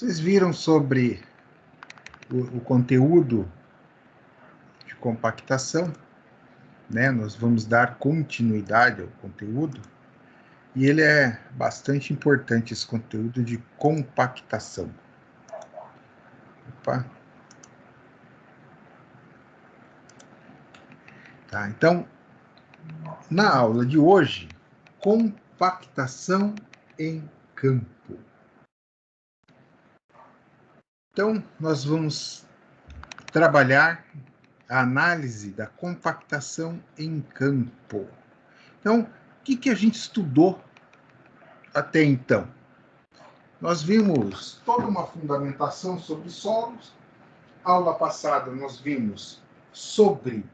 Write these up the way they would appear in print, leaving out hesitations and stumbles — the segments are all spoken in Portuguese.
Vocês viram sobre o conteúdo de compactação, né? Nós vamos dar continuidade ao conteúdo, e ele é bastante importante, esse conteúdo de compactação. Opa. Tá, então, na aula de hoje, compactação em campo. Então, nós vamos trabalhar a análise da compactação em campo. Então, o que a gente estudou até então? Nós vimos toda uma fundamentação sobre solos. Aula passada nós vimos sobre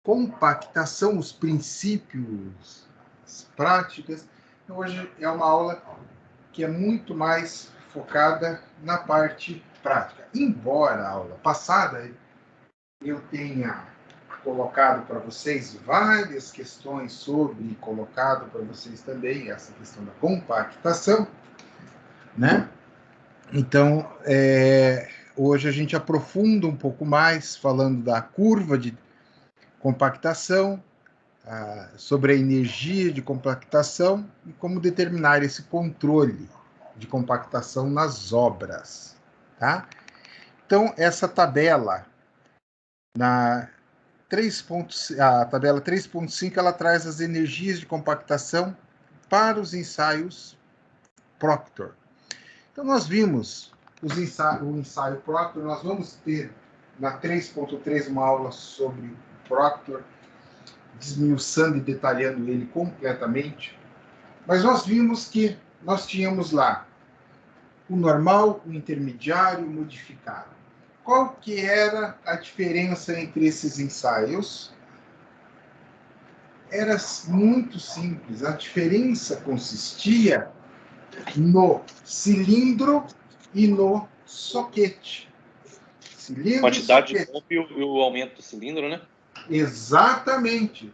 compactação, os princípios, as práticas. Hoje é uma aula que é muito mais focada na parte prática. Embora a aula passada eu tenha colocado para vocês várias questões sobre, colocado para vocês também essa questão da compactação, né? Então, hoje a gente aprofunda um pouco mais, falando da curva de compactação, sobre a energia de compactação e como determinar esse controle de compactação nas obras, tá? Então, essa tabela, a tabela 3.5, ela traz as energias de compactação para os ensaios Proctor. Então, nós vimos o ensaio Proctor, nós vamos ter na 3.3 uma aula sobre Proctor, desmiuçando e detalhando ele completamente, mas nós vimos que nós tínhamos lá o normal, o intermediário e o modificado. Qual que era a diferença entre esses ensaios? Era muito simples. A diferença consistia no cilindro e no soquete. Cilindro, quantidade de pompa e o aumento do cilindro, né? Exatamente.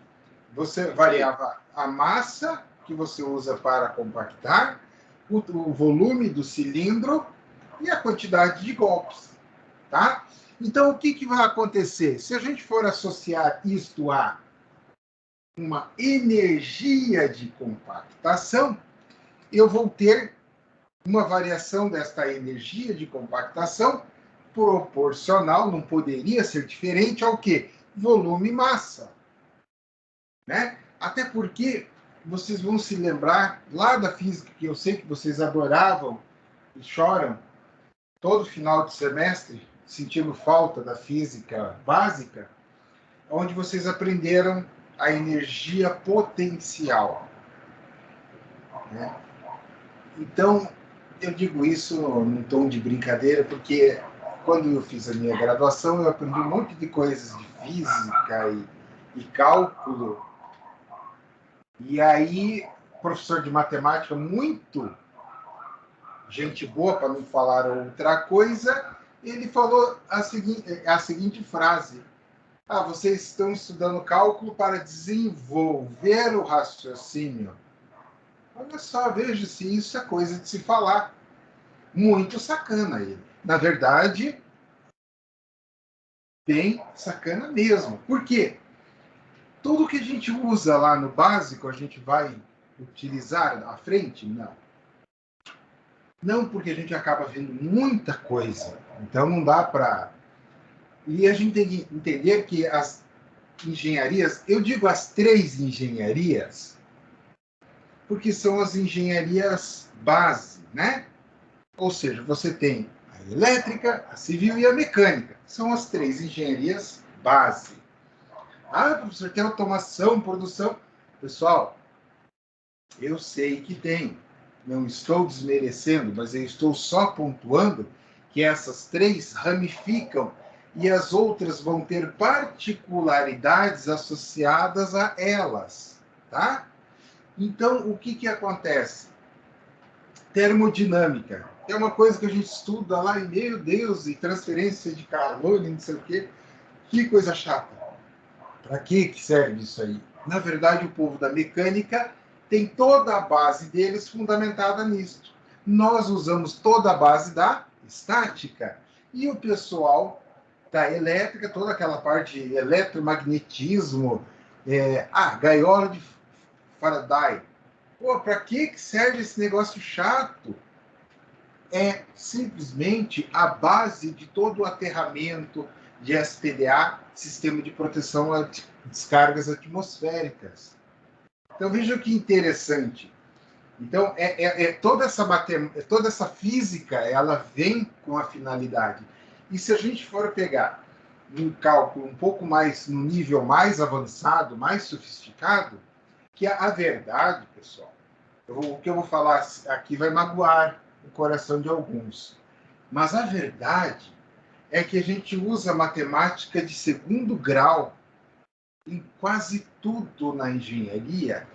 Você variava a massa que você usa para compactar, o volume do cilindro e a quantidade de golpes, tá? Então, o que vai acontecer? Se a gente for associar isto a uma energia de compactação, eu vou ter uma variação desta energia de compactação proporcional, não poderia ser diferente ao quê? Volume e massa. Né? Até porque vocês vão se lembrar lá da física, que eu sei que vocês adoravam e choram todo final de semestre, sentindo falta da física básica, onde vocês aprenderam a energia potencial. Né? Então, eu digo isso num tom de brincadeira, porque quando eu fiz a minha graduação, eu aprendi um monte de coisas de física e cálculo. E aí, professor de matemática, muito gente boa, para não falar outra coisa, ele falou a seguinte frase: vocês estão estudando cálculo para desenvolver o raciocínio. Olha só, veja se isso é coisa de se falar. Muito sacana ele. Na verdade, bem sacana mesmo. Por quê? Tudo que a gente usa lá no básico, a gente vai utilizar à frente? Não. Não, porque a gente acaba vendo muita coisa. Então não dá para... E a gente tem que entender que as engenharias, eu digo as 3 engenharias, porque são as engenharias base, né? Ou seja, você tem a elétrica, a civil e a mecânica. São as 3 engenharias base. Professor, tem automação, produção. Pessoal, eu sei que tem. Não estou desmerecendo, mas eu estou só pontuando que essas 3 ramificam e as outras vão ter particularidades associadas a elas, tá? Então, o que acontece? Termodinâmica. É uma coisa que a gente estuda lá e, meu Deus, e transferência de calor e não sei o quê. Que coisa chata. Para que serve isso aí? Na verdade, o povo da mecânica tem toda a base deles fundamentada nisso. Nós usamos toda a base da estática, e o pessoal da elétrica, toda aquela parte de eletromagnetismo, gaiola de Faraday. Pô, para que serve esse negócio chato? É simplesmente a base de todo o aterramento de SPDA, Sistema de Proteção a Descargas Atmosféricas. Então, veja que interessante. Então, toda essa física, ela vem com a finalidade. E se a gente for pegar um cálculo um pouco mais, no nível mais avançado, mais sofisticado, que a verdade, pessoal, o que eu vou falar aqui vai magoar o coração de alguns. Mas a verdade é que a gente usa matemática de segundo grau em quase tudo na engenharia,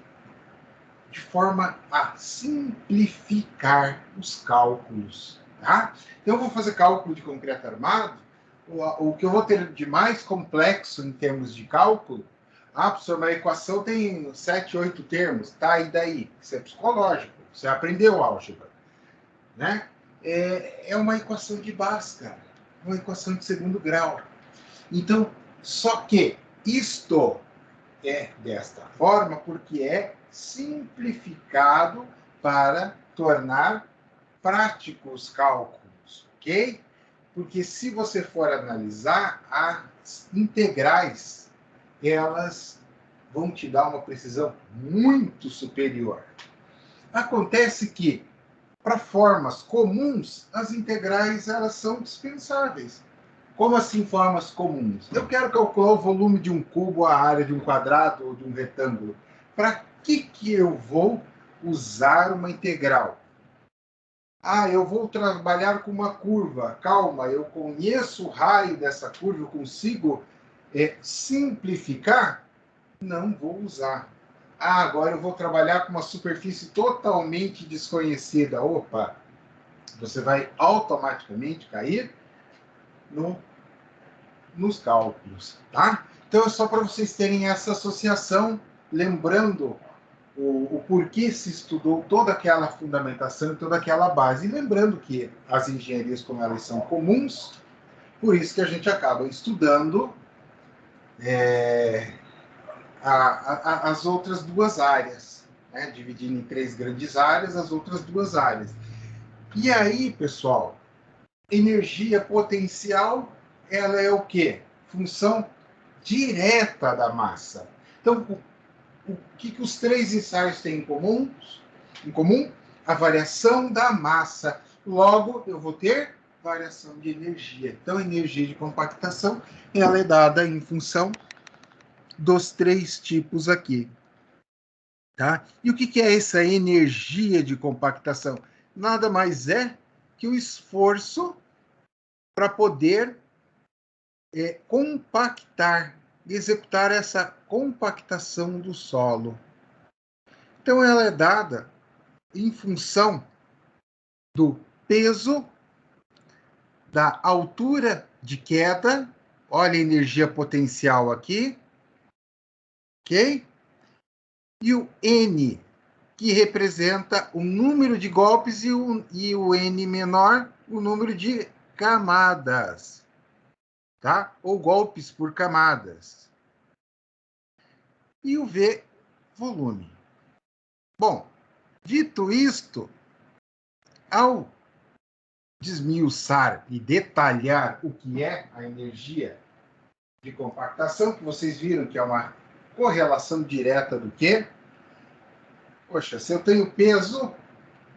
de forma a simplificar os cálculos. Tá? Então, eu vou fazer cálculo de concreto armado, o que eu vou ter de mais complexo em termos de cálculo, professor, uma equação tem 7, 8 termos, tá? E daí? Isso é psicológico, você aprendeu álgebra, né? É uma equação de Bhaskara, uma equação de segundo grau. Então, só que isto é desta forma porque é simplificado para tornar práticos os cálculos, ok? Porque se você for analisar, as integrais, elas vão te dar uma precisão muito superior. Acontece que, para formas comuns, as integrais elas são dispensáveis. Como assim formas comuns? Eu quero calcular o volume de um cubo, a área de um quadrado ou de um retângulo. Para que eu vou usar uma integral? Eu vou trabalhar com uma curva. Calma, eu conheço o raio dessa curva, eu consigo simplificar? Não vou usar. Agora eu vou trabalhar com uma superfície totalmente desconhecida. Opa, você vai automaticamente cair nos cálculos, tá? Então é só para vocês terem essa associação, lembrando o porquê se estudou toda aquela fundamentação, toda aquela base. E lembrando que as engenharias, como elas são comuns, por isso que a gente acaba estudando as outras duas áreas, né? Dividindo em 3 grandes áreas, as outras duas áreas. E aí, pessoal, energia potencial, ela é o quê? Função direta da massa. Então, o que os 3 ensaios têm em comum? A variação da massa. Logo, eu vou ter variação de energia. Então, a energia de compactação, ela é dada em função dos 3 tipos aqui. Tá? E o que é essa energia de compactação? Nada mais é que o esforço para poder compactar, executar essa compactação do solo. Então, ela é dada em função do peso, da altura de queda, olha a energia potencial aqui, ok? E o N, que representa o número de golpes, e o N menor, o número de camadas, tá? Ou golpes por camadas. E o V, volume. Bom, dito isto, ao desmiuçar e detalhar o que é a energia de compactação, que vocês viram que é uma correlação direta do quê? Poxa, se eu tenho peso,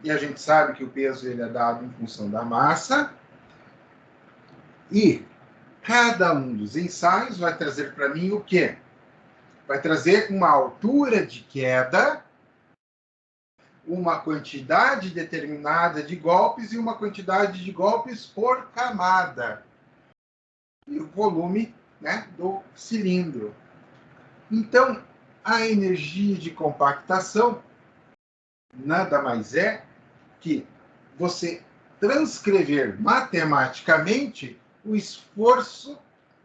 e a gente sabe que o peso ele é dado em função da massa, e cada um dos ensaios vai trazer para mim o quê? Vai trazer uma altura de queda, uma quantidade determinada de golpes e uma quantidade de golpes por camada. E o volume, né, do cilindro. Então, a energia de compactação nada mais é que você transcrever matematicamente o esforço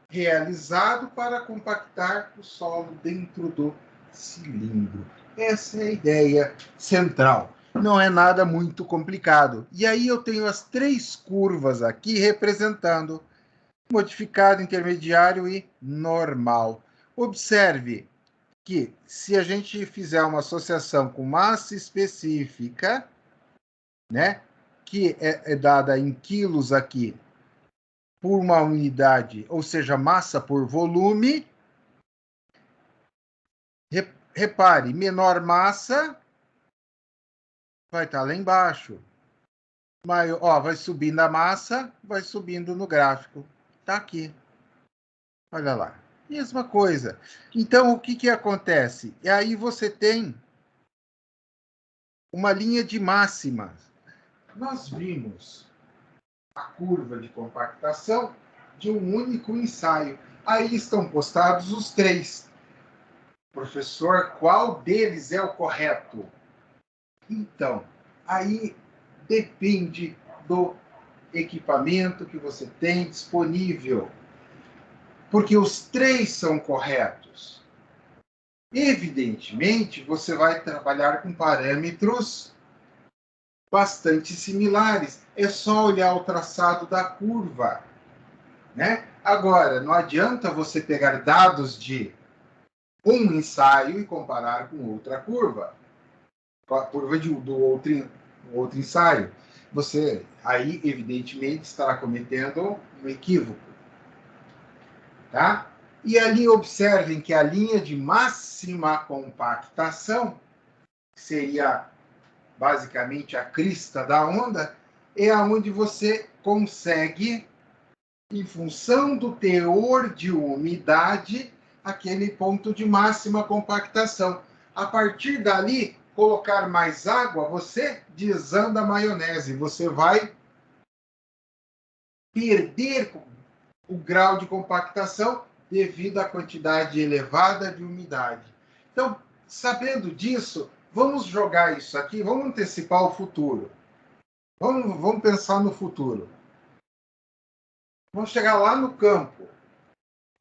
realizado para compactar o solo dentro do cilindro. Essa é a ideia central. Não é nada muito complicado. E aí eu tenho as 3 curvas aqui representando modificado, intermediário e normal. Observe que se a gente fizer uma associação com massa específica, né, que é dada em quilos aqui por uma unidade, ou seja, massa por volume, repare, menor massa vai estar lá embaixo. Maior, ó, vai subindo a massa, vai subindo no gráfico. Está aqui. Olha lá. Mesma coisa. Então, o que acontece? E aí você tem uma linha de máximas. Nós vimos a curva de compactação de um único ensaio. Aí estão postados os 3. Professor, qual deles é o correto? Então, aí depende do equipamento que você tem disponível, porque os 3 são corretos. Evidentemente, você vai trabalhar com parâmetros bastante similares. É só olhar o traçado da curva, né? Agora, não adianta você pegar dados de um ensaio e comparar com outra curva, com a curva do outro ensaio. Você, aí, evidentemente, estará cometendo um equívoco, tá? E ali observem que a linha de máxima compactação, que seria basicamente a crista da onda, é onde você consegue, em função do teor de umidade, aquele ponto de máxima compactação. A partir dali, colocar mais água, você desanda a maionese, você vai perder o grau de compactação devido à quantidade elevada de umidade. Então, sabendo disso, vamos jogar isso aqui, vamos antecipar o futuro. Vamos pensar no futuro. Vamos chegar lá no campo.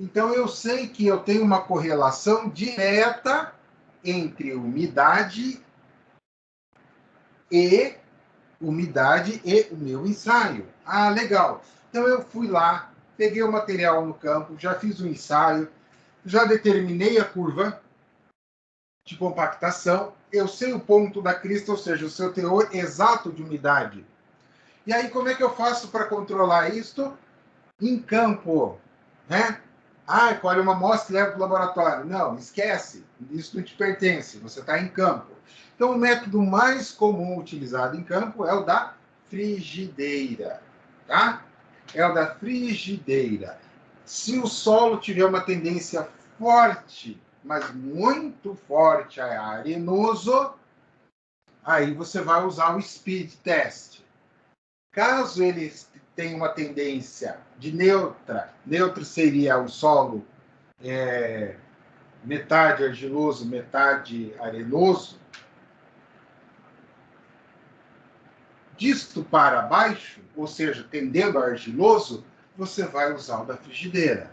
Então, eu sei que eu tenho uma correlação direta entre e umidade e o meu ensaio. Ah, legal. Então, eu fui lá, peguei o material no campo, já fiz o ensaio, já determinei a curva de compactação, eu sei o ponto da crista, ou seja, o seu teor exato de umidade. E aí, como é que eu faço para controlar isto? Em campo, né? Ah, colhe uma amostra e leva para o laboratório. Não, esquece. Isso não te pertence. Você está em campo. Então, o método mais comum utilizado em campo é o da frigideira, tá? É o da frigideira. Se o solo tiver uma tendência forte, mas muito forte a arenoso, aí você vai usar o speed test. Caso ele tenha uma tendência de neutra, neutro seria o solo metade argiloso, metade arenoso, disto para baixo, ou seja, tendendo a argiloso, você vai usar o da frigideira.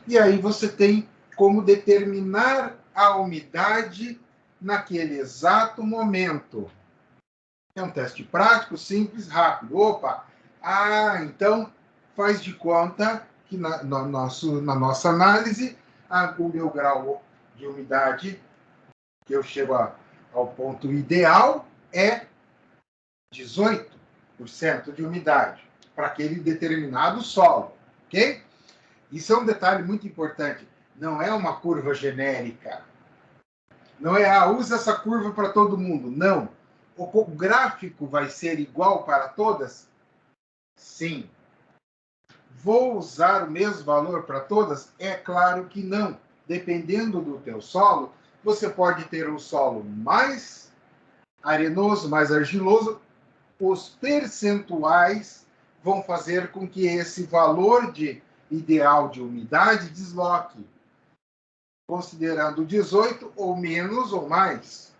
E aí você tem como determinar a umidade naquele exato momento. É um teste prático, simples, rápido. Opa! Ah, então faz de conta que na nossa análise, o meu grau de umidade, que eu chego ao ponto ideal, é 18% de umidade para aquele determinado solo, ok? Isso é um detalhe muito importante. Não é uma curva genérica. Não é, usa essa curva para todo mundo. Não. O gráfico vai ser igual para todas? Sim. Vou usar o mesmo valor para todas? É claro que não. Dependendo do teu solo, você pode ter um solo mais arenoso, mais argiloso. Os percentuais vão fazer com que esse valor de ideal de umidade desloque, considerando 18 ou menos ou mais.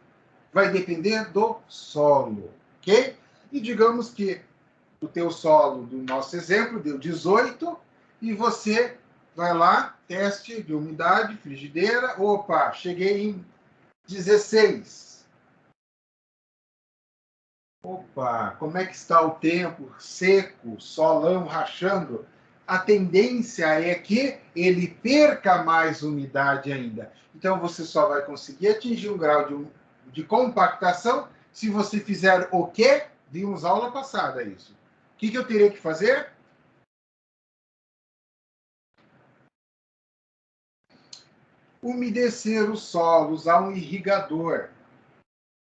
Vai depender do solo, ok? E digamos que o teu solo, do nosso exemplo, deu 18, e você vai lá, teste de umidade, frigideira, opa, cheguei em 16. Opa, como é que está o tempo? Seco, solão rachando. A tendência é que ele perca mais umidade ainda. Então, você só vai conseguir atingir um grau de compactação se você fizer o quê? Vimos aula passada isso. O que eu teria que fazer? Umedecer o solo, usar um irrigador,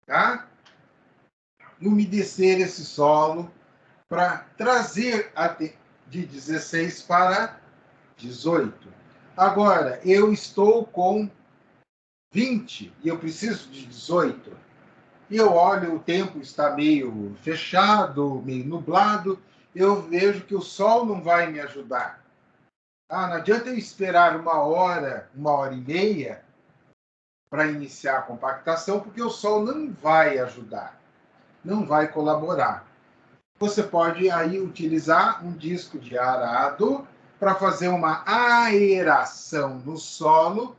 tá? Umedecer esse solo para trazer de 16 para 18. Agora, eu estou com 20 e eu preciso de 18. E eu olho, o tempo está meio fechado, meio nublado, eu vejo que o sol não vai me ajudar. Não adianta eu esperar uma hora e meia para iniciar a compactação, porque o sol não vai ajudar, não vai colaborar. Você pode aí utilizar um disco de arado para fazer uma aeração no solo,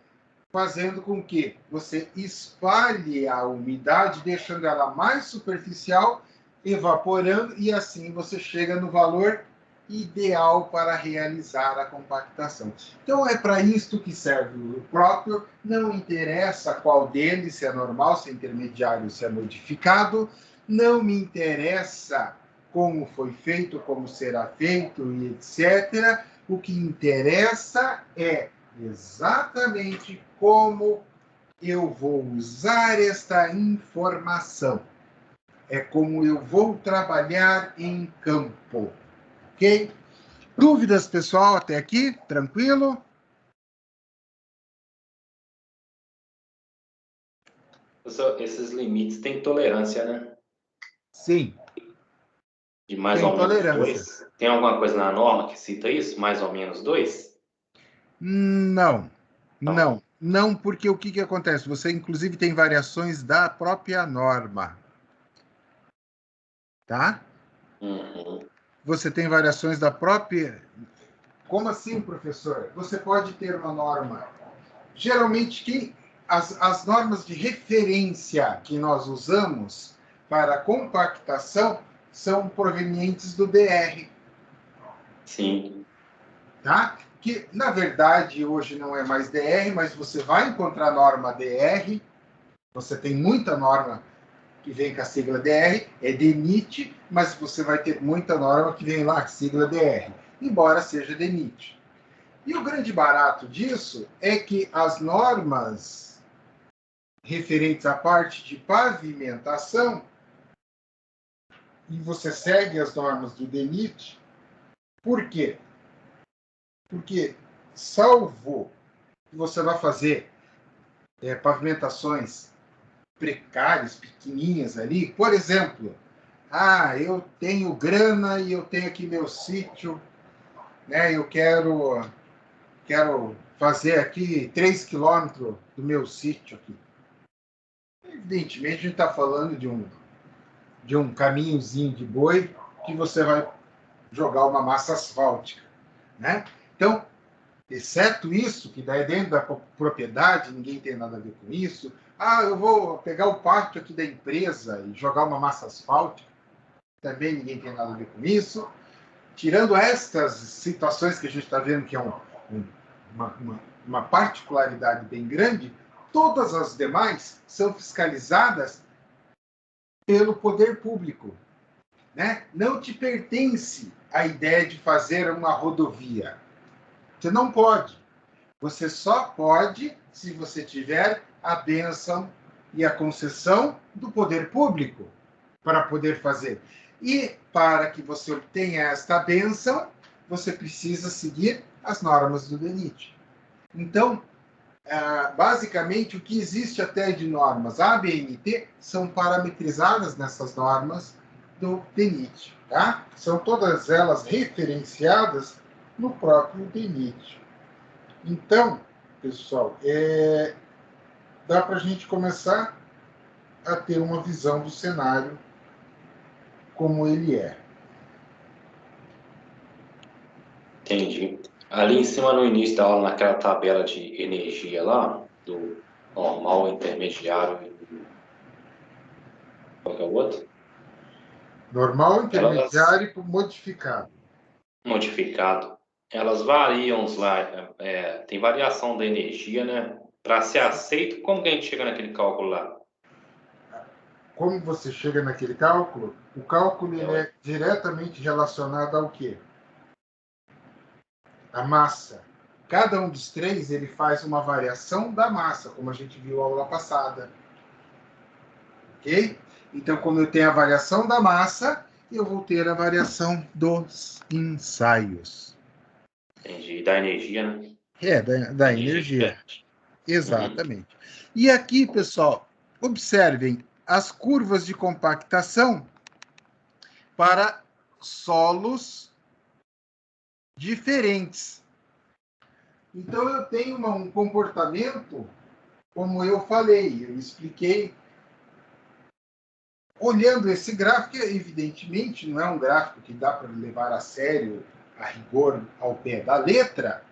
fazendo com que você espalhe a umidade, deixando ela mais superficial, evaporando, e assim você chega no valor ideal para realizar a compactação. Então é para isto que serve o próprio, não interessa qual deles, se é normal, se é intermediário, se é modificado, não me interessa como foi feito, como será feito e etc. O que interessa é exatamente como eu vou usar esta informação. É como eu vou trabalhar em campo. Ok? Dúvidas, pessoal, até aqui? Tranquilo? Esses limites têm tolerância, né? Sim. De mais Tem ou menos tolerância. 2. Tem alguma coisa na norma que cita isso? Mais ou menos 2? Não. Não. Não, porque o que acontece? Você, inclusive, tem variações da própria norma. Tá? Uhum. Você tem variações da própria. Como assim, professor? Você pode ter uma norma. Geralmente, as normas de referência que nós usamos para compactação são provenientes do DR. Sim. Tá? Que, na verdade, hoje não é mais DR, mas você vai encontrar norma DR. Você tem muita norma que vem com a sigla DR, é DENIT, mas você vai ter muita norma que vem lá com a sigla DR, embora seja DENIT. E o grande barato disso é que as normas referentes à parte de pavimentação, e você segue as normas do DENIT, por quê? Porque, salvo que você vai fazer pavimentações precárias, pequenininhas ali, por exemplo, eu tenho grana e eu tenho aqui meu sítio, né? Eu quero fazer aqui 3 quilômetros do meu sítio aqui. Evidentemente, a gente está falando de um caminhozinho de boi que você vai jogar uma massa asfáltica, né? Então, exceto isso, que daí é dentro da propriedade, ninguém tem nada a ver com isso. Eu vou pegar o pátio aqui da empresa e jogar uma massa asfáltica, também ninguém tem nada a ver com isso. Tirando estas situações que a gente está vendo que é uma particularidade bem grande, todas as demais são fiscalizadas pelo poder público. Né? Não te pertence a ideia de fazer uma rodovia. Você não pode. Você só pode se você tiver a bênção e a concessão do poder público para poder fazer. E para que você obtenha esta bênção, você precisa seguir as normas do DENIT. Então, basicamente, o que existe até de normas ABNT são parametrizadas nessas normas do DENIT. Tá? São todas elas referenciadas no próprio DENIT. Então, pessoal, dá para a gente começar a ter uma visão do cenário como ele é. Entendi. Ali em cima, no início da aula, naquela tabela de energia lá, do normal, intermediário e qual que é o outro? Normal, intermediário e modificado. Modificado. Elas variam lá, tem variação da energia, né? Para ser aceito, como que a gente chega naquele cálculo lá? Como você chega naquele cálculo? O cálculo ele é diretamente relacionado ao quê? A massa. Cada um dos três ele faz uma variação da massa, como a gente viu na aula passada. Ok? Então, quando eu tenho a variação da massa, eu vou ter a variação dos ensaios. Entendi. Da energia, né? Da energia. Exatamente. E aqui, pessoal, observem as curvas de compactação para solos diferentes. Então, eu tenho um comportamento, como eu falei, eu expliquei. Olhando esse gráfico, evidentemente, não é um gráfico que dá para levar a sério, a rigor, ao pé da letra,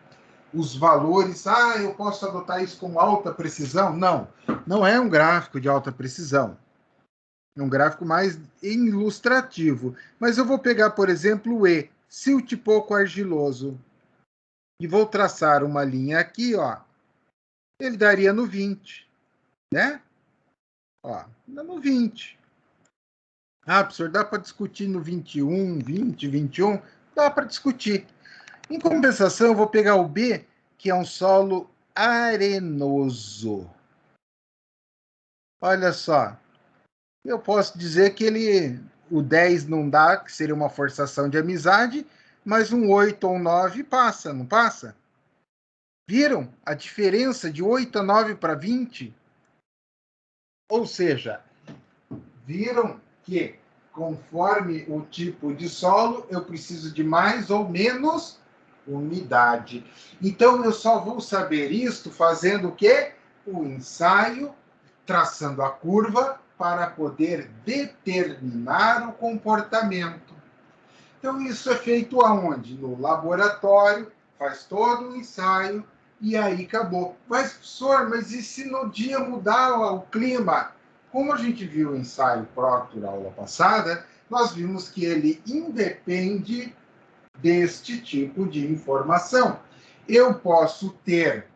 os valores, eu posso adotar isso com alta precisão? Não, não é um gráfico de alta precisão. É um gráfico mais ilustrativo. Mas eu vou pegar, por exemplo, o E, silt pouco argiloso, e vou traçar uma linha aqui, ó. Ele daria no 20, né? Ó, no 20. Professor, dá para discutir no 21, 20, 21? Dá para discutir. Em compensação, eu vou pegar o B, que é um solo arenoso. Olha só. Eu posso dizer que o 10 não dá, que seria uma forçação de amizade, mas um 8 ou um 9 passa, não passa? Viram a diferença de 8 a 9 para 20? Ou seja, viram que conforme o tipo de solo, eu preciso de mais ou menos umidade. Então, eu só vou saber isto fazendo o quê? O ensaio, traçando a curva para poder determinar o comportamento. Então, isso é feito aonde? No laboratório, faz todo o ensaio e aí acabou. Mas, professor, mas e se no dia mudar o clima? Como a gente viu o ensaio Proctor na aula passada, nós vimos que ele independe deste tipo de informação. Eu posso ter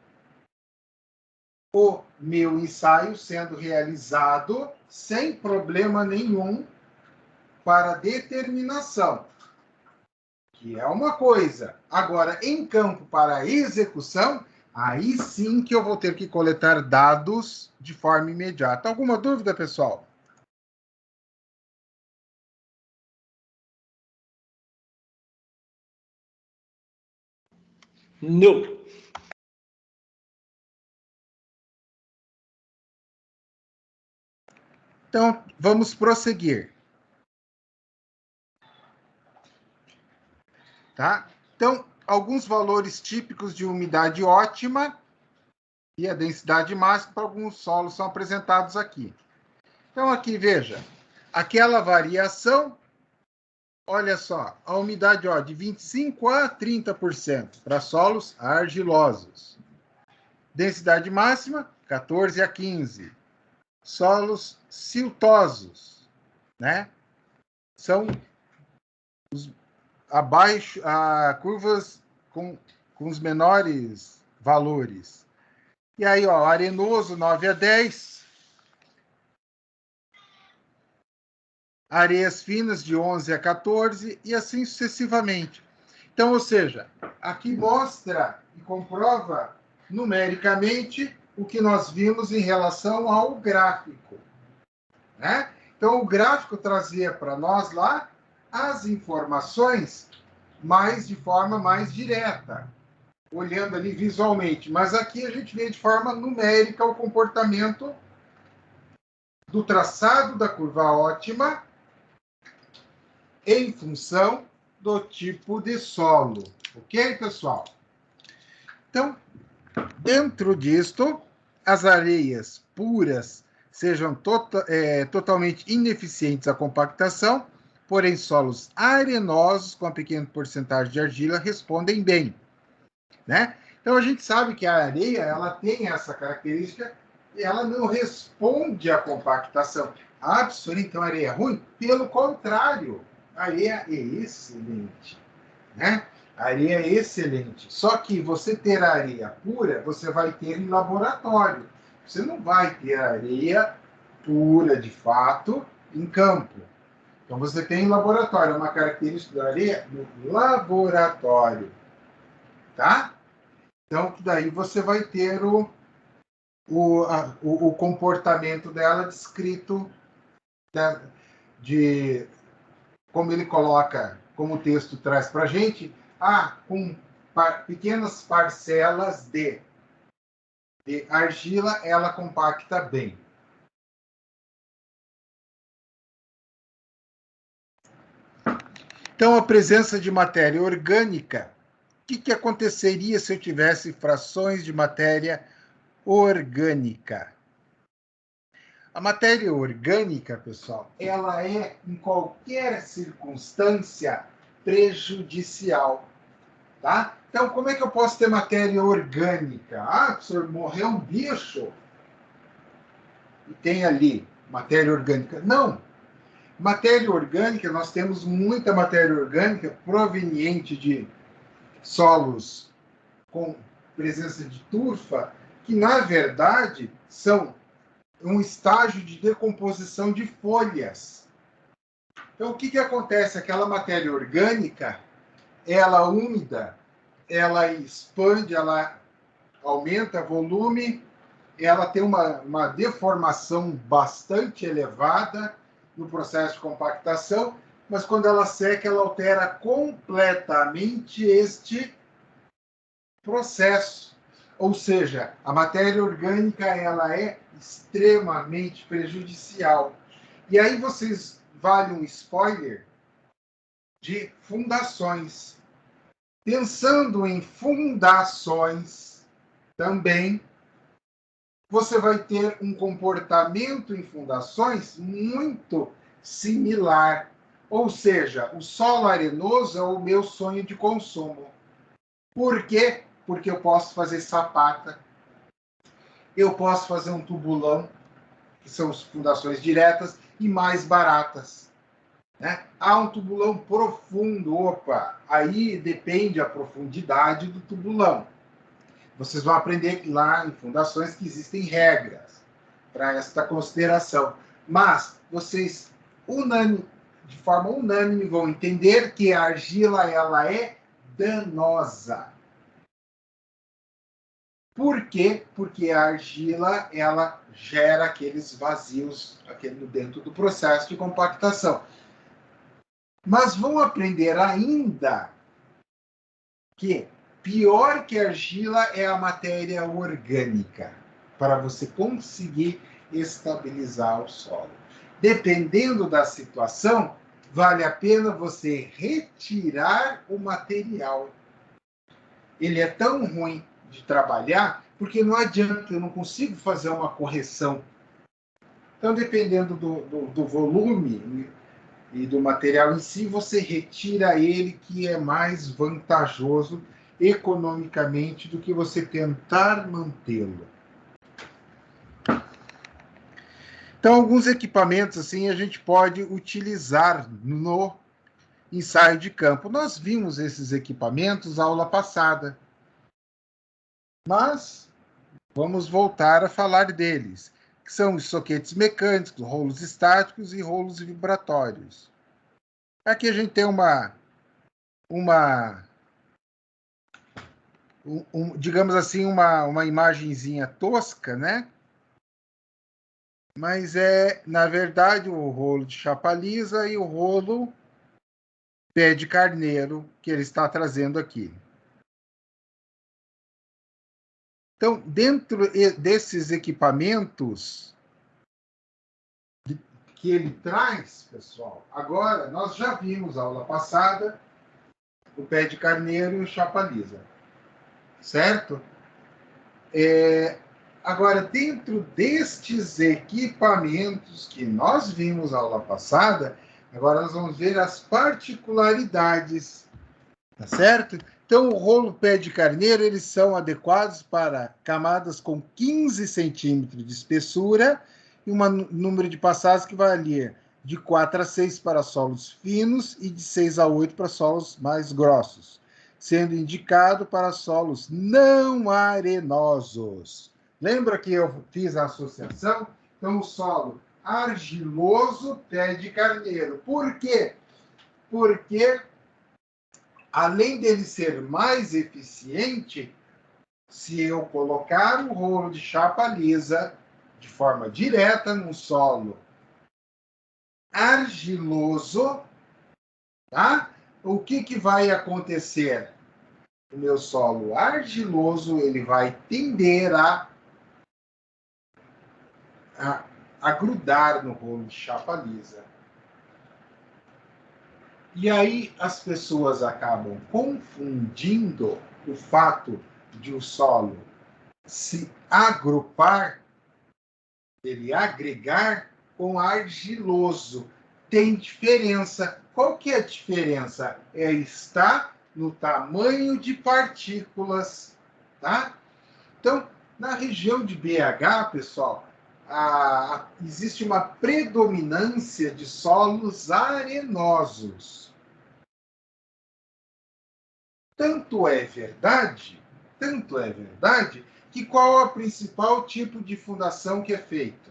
o meu ensaio sendo realizado sem problema nenhum para determinação, que é uma coisa. Agora, em campo para execução, aí sim que eu vou ter que coletar dados de forma imediata. Alguma dúvida, pessoal? Não. Então, vamos prosseguir. Tá? Então, alguns valores típicos de umidade ótima e a densidade máxima para alguns solos são apresentados aqui. Então, aqui, veja, aquela variação, olha só, a umidade de 25% a 30% para solos argilosos. Densidade máxima, 14 a 15%. Solos siltosos, né? São abaixo, curvas com os menores valores. E aí, arenoso, 9 a 10. Areias finas, de 11 a 14, e assim sucessivamente. Então, ou seja, aqui mostra e comprova numericamente o que nós vimos em relação ao gráfico, né? Então, o gráfico trazia para nós lá as informações de forma mais direta, olhando ali visualmente. Mas aqui a gente vê de forma numérica o comportamento do traçado da curva ótima em função do tipo de solo. Ok, pessoal? Então, dentro disto, as areias puras sejam totalmente ineficientes à compactação, porém solos arenosos com uma pequena porcentagem de argila respondem bem, né? Então a gente sabe que a areia ela tem essa característica e ela não responde à compactação. Então, areia é ruim? Pelo contrário, a areia é excelente, né? A areia é excelente. Só que você ter areia pura, você vai ter em laboratório. Você não vai ter areia pura, de fato, em campo. Então, você tem em laboratório. Uma característica da areia no laboratório. Tá? Então, daí você vai ter o comportamento dela descrito como ele coloca, como o texto traz para a gente, com pequenas parcelas de argila, ela compacta bem. Então, a presença de matéria orgânica, o que aconteceria se eu tivesse frações de matéria orgânica? A matéria orgânica, pessoal, ela é, em qualquer circunstância, prejudicial. Tá? Então, como é que eu posso ter matéria orgânica? Professor, morreu um bicho e tem ali matéria orgânica. Não. Matéria orgânica, nós temos muita matéria orgânica proveniente de solos com presença de turfa, que, na verdade, são um estágio de decomposição de folhas. Então, o que acontece? Aquela matéria orgânica, ela úmida, ela expande, ela aumenta volume, ela tem uma deformação bastante elevada no processo de compactação, mas quando ela seca, ela altera completamente este processo. Ou seja, a matéria orgânica ela é extremamente prejudicial. E aí vocês vale um spoiler de fundações. Pensando em fundações também, você vai ter um comportamento em fundações muito similar. Ou seja, o solo arenoso é o meu sonho de consumo. Por quê? Porque eu posso fazer sapata, eu posso fazer um tubulão, que são as fundações diretas, e mais baratas. Né? Um tubulão profundo, aí depende a profundidade do tubulão. Vocês vão aprender lá em fundações que existem regras para esta consideração. Mas vocês, de forma unânime, vão entender que a argila ela é danosa. Por quê? Porque a argila ela gera aqueles vazios dentro do processo de compactação. Mas vão aprender ainda que pior que a argila é a matéria orgânica, para você conseguir estabilizar o solo. Dependendo da situação, vale a pena você retirar o material. Ele é tão ruim de trabalhar, porque não adianta, eu não consigo fazer uma correção. Então, dependendo do volume e do material em si, você retira ele, que é mais vantajoso economicamente do que você tentar mantê-lo. Então, alguns equipamentos assim a gente pode utilizar no ensaio de campo. Nós vimos esses equipamentos na aula passada, mas vamos voltar a falar deles, que são os soquetes mecânicos, rolos estáticos e rolos vibratórios. Aqui a gente tem digamos assim, uma imagenzinha tosca, né? Mas é, na verdade, o rolo de chapa lisa e o rolo pé de carneiro que ele está trazendo aqui. Então, dentro desses equipamentos que ele traz, pessoal, agora nós já vimos na aula passada o pé de carneiro e o chapa lisa, certo? Agora, dentro destes equipamentos que nós vimos na aula passada, agora nós vamos ver as particularidades, tá certo? Então, o rolo pé de carneiro, eles são adequados para camadas com 15 centímetros de espessura e um número de passagens que varia de 4 a 6 para solos finos e de 6 a 8 para solos mais grossos, sendo indicado para solos não arenosos. Lembra que eu fiz a associação? Então, o solo argiloso, pé de carneiro. Por quê? Porque, além dele ser mais eficiente, se eu colocar o rolo de chapa lisa de forma direta no solo argiloso, tá? O que vai acontecer? O meu solo argiloso ele vai tender a grudar no rolo de chapa lisa. E aí as pessoas acabam confundindo o fato de o solo se agrupar, ele agregar com argiloso. Tem diferença. Qual que é a diferença? Está no tamanho de partículas, tá? Então, na região de BH, pessoal, existe uma predominância de solos arenosos. Tanto é verdade, que qual é o principal tipo de fundação que é feito?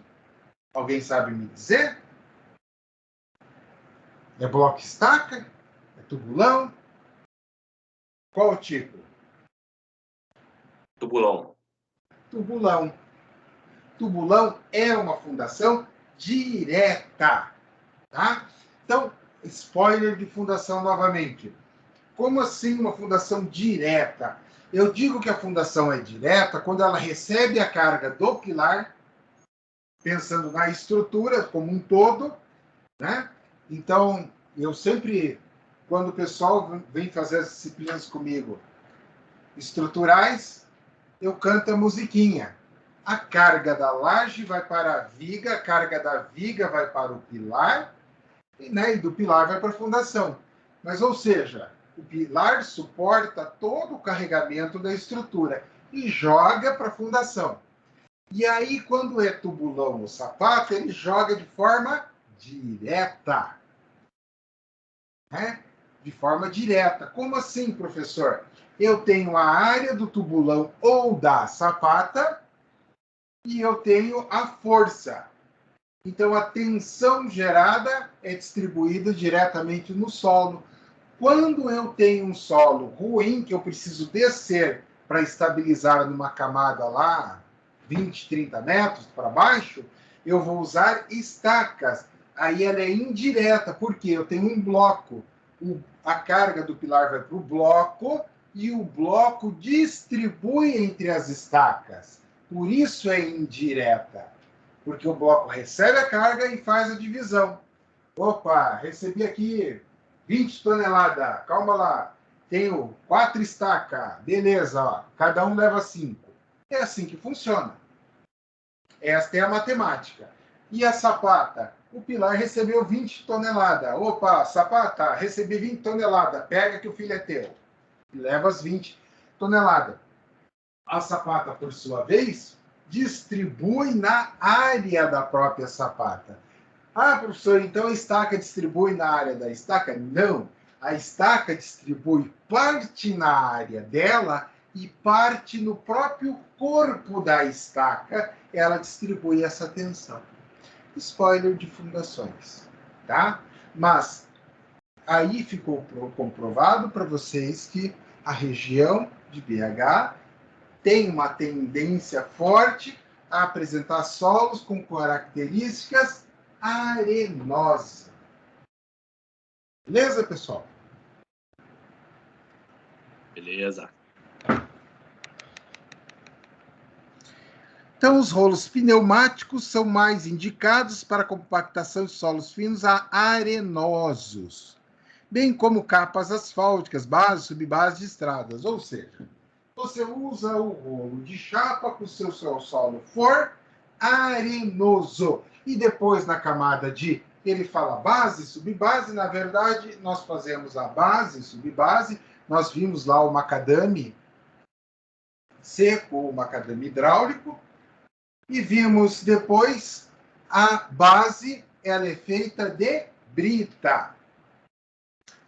Alguém sabe me dizer? É bloco estaca? É tubulão? Qual o tipo? Tubulão. Tubulão. Tubulão é uma fundação direta, tá? Então, spoiler de fundação novamente. Como assim uma fundação direta? Eu digo que a fundação é direta quando ela recebe a carga do pilar, pensando na estrutura como um todo, né? Então, eu sempre, quando o pessoal vem fazer as disciplinas comigo, estruturais, eu canto a musiquinha. A carga da laje vai para a viga, a carga da viga vai para o pilar, e do pilar vai para a fundação. Mas, ou seja, o pilar suporta todo o carregamento da estrutura e joga para a fundação. E aí, quando é tubulão ou sapato, ele joga de forma direta. Né? De forma direta. Como assim, professor? Eu tenho a área do tubulão ou da sapata e eu tenho a força. Então, a tensão gerada é distribuída diretamente no solo. Quando eu tenho um solo ruim, que eu preciso descer para estabilizar numa camada lá, 20, 30 metros para baixo, eu vou usar estacas. Aí ela é indireta, porque eu tenho um bloco. A carga do pilar vai para o bloco e o bloco distribui entre as estacas. Por isso é indireta, porque o bloco recebe a carga e faz a divisão. Opa, recebi aqui 20 toneladas, calma lá. Tenho 4 estacas, beleza, ó. Cada um leva 5. É assim que funciona. Esta é a matemática. E a sapata? O pilar recebeu 20 toneladas. Opa, sapata, recebi 20 toneladas. Pega que o filho é teu. E leva as 20 toneladas. A sapata, por sua vez, distribui na área da própria sapata. Ah, professor, então a estaca distribui na área da estaca? Não. A estaca distribui parte na área dela e parte no próprio corpo da estaca. Ela distribui essa tensão. Spoiler de fundações, tá? Mas aí ficou comprovado para vocês que a região de BH tem uma tendência forte a apresentar solos com características arenosas. Beleza, pessoal? Beleza. Então, os rolos pneumáticos são mais indicados para compactação de solos finos arenosos, bem como capas asfálticas, bases, subbases de estradas. Ou seja, você usa o rolo de chapa com o seu solo for arenoso. E depois, na camada de, ele fala base, subbase, na verdade, nós fazemos a base, subbase, nós vimos lá o macadame seco, o macadame hidráulico, e vimos depois a base ela é feita de brita.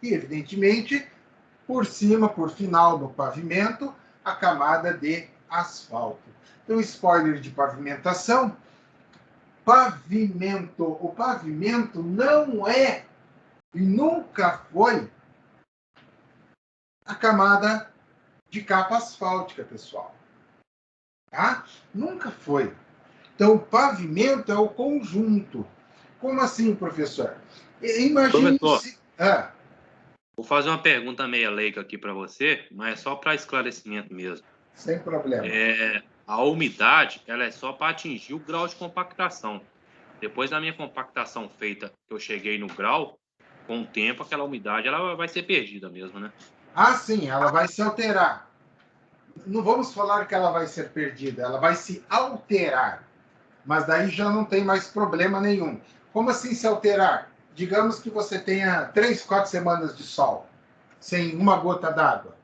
E, evidentemente, por cima, por final do pavimento, a camada de asfalto. Então, spoiler de pavimentação. O pavimento não é e nunca foi a camada de capa asfáltica, pessoal. Tá? Nunca foi. Então, o pavimento é o conjunto. Como assim, professor? Imagine se... Vou fazer uma pergunta meia leiga aqui para você, mas só para esclarecimento mesmo. Sem problema. A umidade, ela é só para atingir o grau de compactação. Depois da minha compactação feita, que eu cheguei no grau, com o tempo, aquela umidade ela vai ser perdida mesmo, né? Ah, sim, ela vai se alterar. Não vamos falar que ela vai ser perdida, ela vai se alterar. Mas daí já não tem mais problema nenhum. Como assim se alterar? Digamos que você tenha 3, 4 semanas de sol, sem uma gota d'água.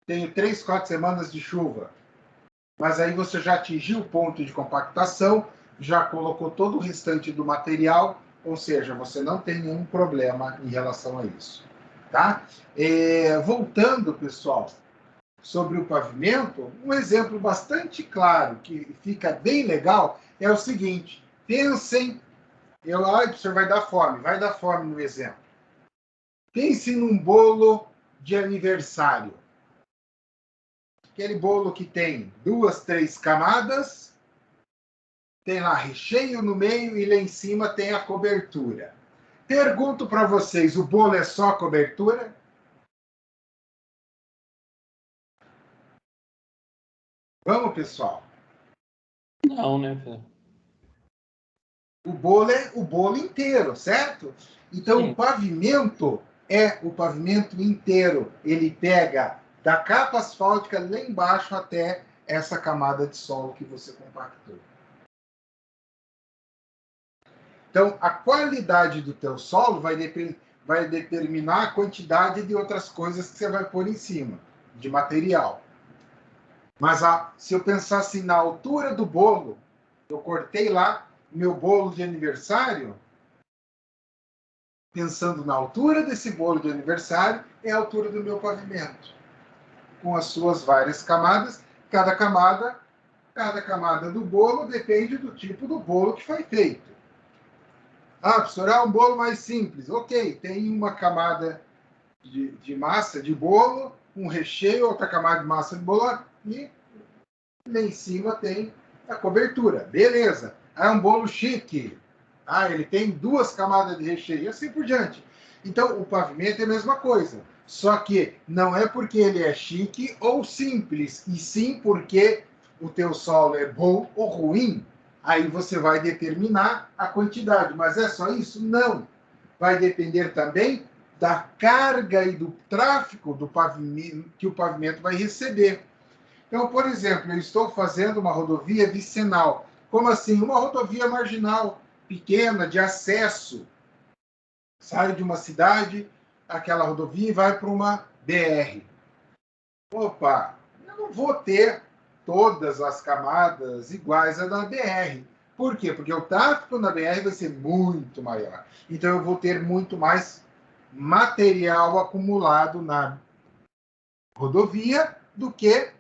Tenho 3, 4 semanas de chuva. Mas aí você já atingiu o ponto de compactação, já colocou todo o restante do material, ou seja, você não tem nenhum problema em relação a isso. Tá? Voltando, pessoal, sobre o pavimento, um exemplo bastante claro, que fica bem legal, é o seguinte. Pensem, o senhor vai dar fome no exemplo. Pense num bolo de aniversário. Aquele bolo que tem 2, 3 camadas, tem lá recheio no meio e lá em cima tem a cobertura. Pergunto para vocês, o bolo é só cobertura? Vamos, pessoal. Não, né, Fê? O bolo é o bolo inteiro, certo? Então, Sim. o pavimento é o pavimento inteiro. Ele pega da capa asfáltica lá embaixo até essa camada de solo que você compactou. Então, a qualidade do teu solo vai determinar a quantidade de outras coisas que você vai pôr em cima, de material. Mas se eu pensar assim, na altura do bolo, eu cortei lá meu bolo de aniversário, pensando na altura desse bolo de aniversário, é a altura do meu pavimento. Com as suas várias camadas, cada camada do bolo depende do tipo do bolo que foi feito. Professor, um bolo mais simples. Ok, tem uma camada de massa de bolo, um recheio, outra camada de massa de bolo e lá em cima tem a cobertura. Beleza. É um bolo chique. Ele tem 2 camadas de recheio e assim por diante. Então, o pavimento é a mesma coisa. Só que não é porque ele é chique ou simples, e sim porque o teu solo é bom ou ruim. Aí você vai determinar a quantidade. Mas é só isso? Não. Vai depender também da carga e do tráfego do pavimento que o pavimento vai receber. Então, por exemplo, eu estou fazendo uma rodovia vicinal. Como assim? Uma rodovia marginal, pequena, de acesso. Sai de uma cidade, aquela rodovia e vai para uma BR. Opa, eu não vou ter todas as camadas iguais à da BR. Por quê? Porque o tráfego na BR vai ser muito maior. Então, eu vou ter muito mais material acumulado na rodovia do que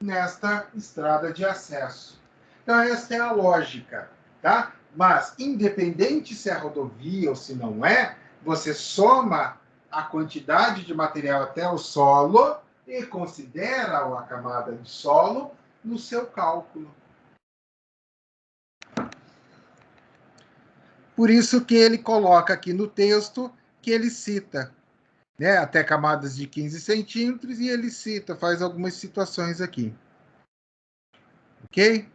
nesta estrada de acesso. Então, essa é a lógica, tá? Mas, independente se é rodovia ou se não é, você soma a quantidade de material até o solo e considera a camada de solo no seu cálculo. Por isso que ele coloca aqui no texto que ele cita, né, até camadas de 15 centímetros, e ele cita, faz algumas situações aqui. Ok?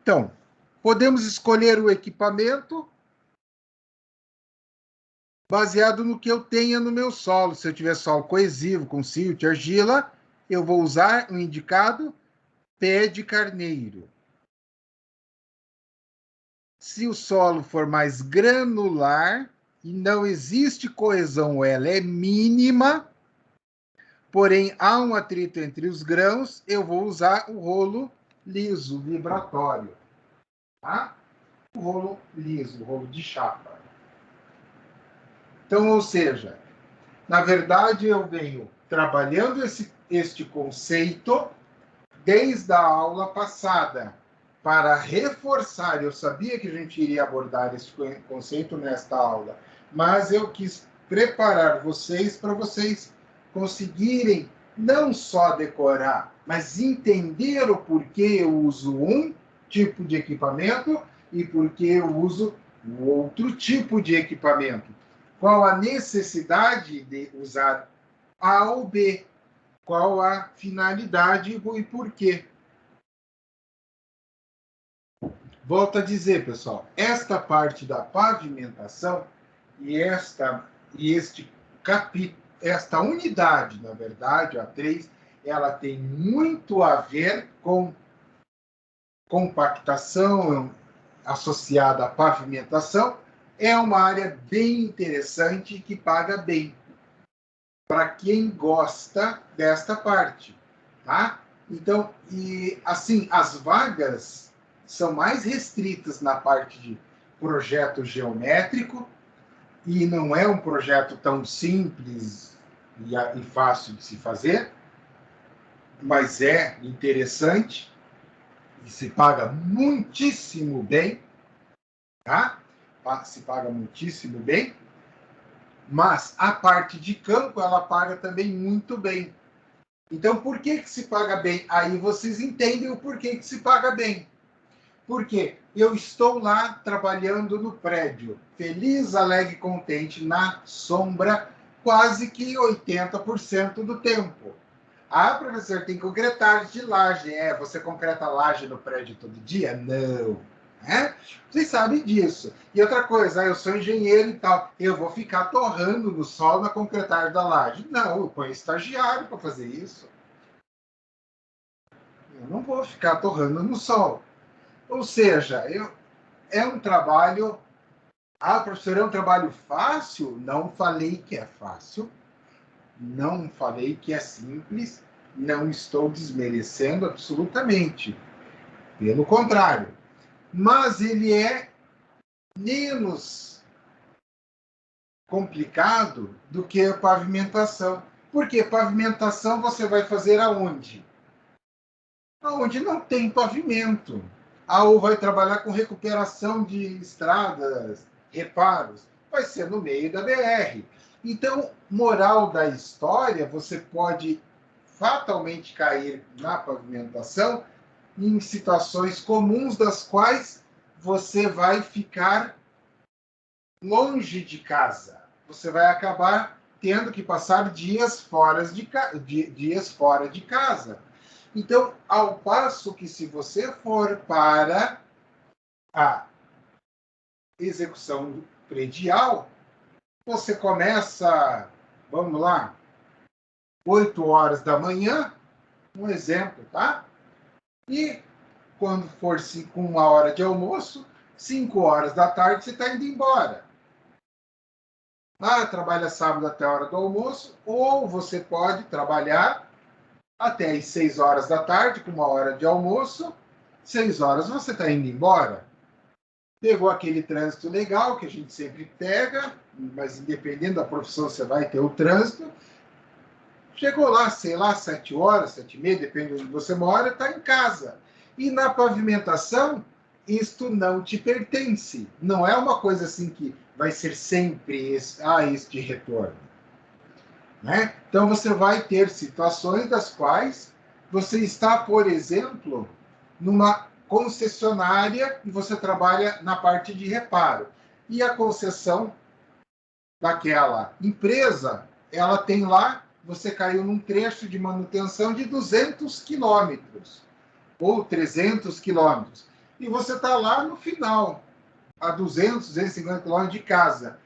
Então, podemos escolher o equipamento baseado no que eu tenha no meu solo. Se eu tiver solo coesivo, com silt, argila, eu vou usar o indicado pé de carneiro. Se o solo for mais granular e não existe coesão, ela é mínima, porém há um atrito entre os grãos, eu vou usar o rolo liso, vibratório. Tá? o rolo liso, o rolo de chapa. Então, ou seja, na verdade, eu venho trabalhando este conceito desde a aula passada, para reforçar. Eu sabia que a gente iria abordar esse conceito nesta aula, mas eu quis preparar vocês para vocês conseguirem não só decorar, mas entender o porquê eu uso um tipo de equipamento e porquê eu uso o outro tipo de equipamento. Qual a necessidade de usar A ou B? Qual a finalidade e por quê? Volto a dizer, pessoal, esta parte da pavimentação e este capítulo, esta unidade, na verdade, a 3, ela tem muito a ver com compactação associada à pavimentação. É uma área bem interessante que paga bem para quem gosta desta parte, tá? Então, e assim, as vagas são mais restritas na parte de projeto geométrico, e não é um projeto tão simples e fácil de se fazer, mas é interessante e se paga muitíssimo bem, tá? Se paga muitíssimo bem, mas a parte de campo ela paga também muito bem. Então, por que se paga bem? Aí vocês entendem o porquê que se paga bem. Porque eu estou lá trabalhando no prédio, feliz, alegre, contente, na sombra, quase que 80% do tempo. Ah, professor, tem concretagem de laje. Você concreta laje no prédio todo dia? Não. Né? Vocês sabem disso. E outra coisa, eu sou engenheiro e tal, eu vou ficar torrando no sol na concretagem da laje? Não, eu ponho estagiário para fazer isso. Eu não vou ficar torrando no sol. Ou seja, é um trabalho... Ah, professor, é um trabalho fácil? Não falei que é fácil. Não falei que é simples. Não estou desmerecendo absolutamente. Pelo contrário. Mas ele é menos complicado do que a pavimentação. Porque pavimentação você vai fazer aonde? Aonde não tem pavimento. Ou vai trabalhar com recuperação de estradas, reparos. Vai ser no meio da BR. Então, moral da história, você pode fatalmente cair na pavimentação em situações comuns das quais você vai ficar longe de casa. Você vai acabar tendo que passar dias fora de casa. Então, ao passo que se você for para a execução predial, você começa, vamos lá, 8 horas da manhã, um exemplo, tá? E quando for 1 hora de almoço, 5 horas da tarde, você está indo embora. Trabalha sábado até a hora do almoço, ou você pode trabalhar até às 6 horas da tarde, com 1 hora de almoço. 6 horas você está indo embora. Pegou aquele trânsito legal que a gente sempre pega, mas independente da profissão você vai ter o trânsito. Chegou lá, sei lá, 7 horas, 7h30, depende de onde você mora, está em casa. E na pavimentação, isto não te pertence. Não é uma coisa assim que vai ser sempre este retorno. Né? Então, você vai ter situações das quais você está, por exemplo, numa concessionária e você trabalha na parte de reparo. E a concessão daquela empresa, ela tem lá, você caiu num trecho de manutenção de 200 quilômetros ou 300 quilômetros. E você está lá no final, a 200, 250 quilômetros de casa.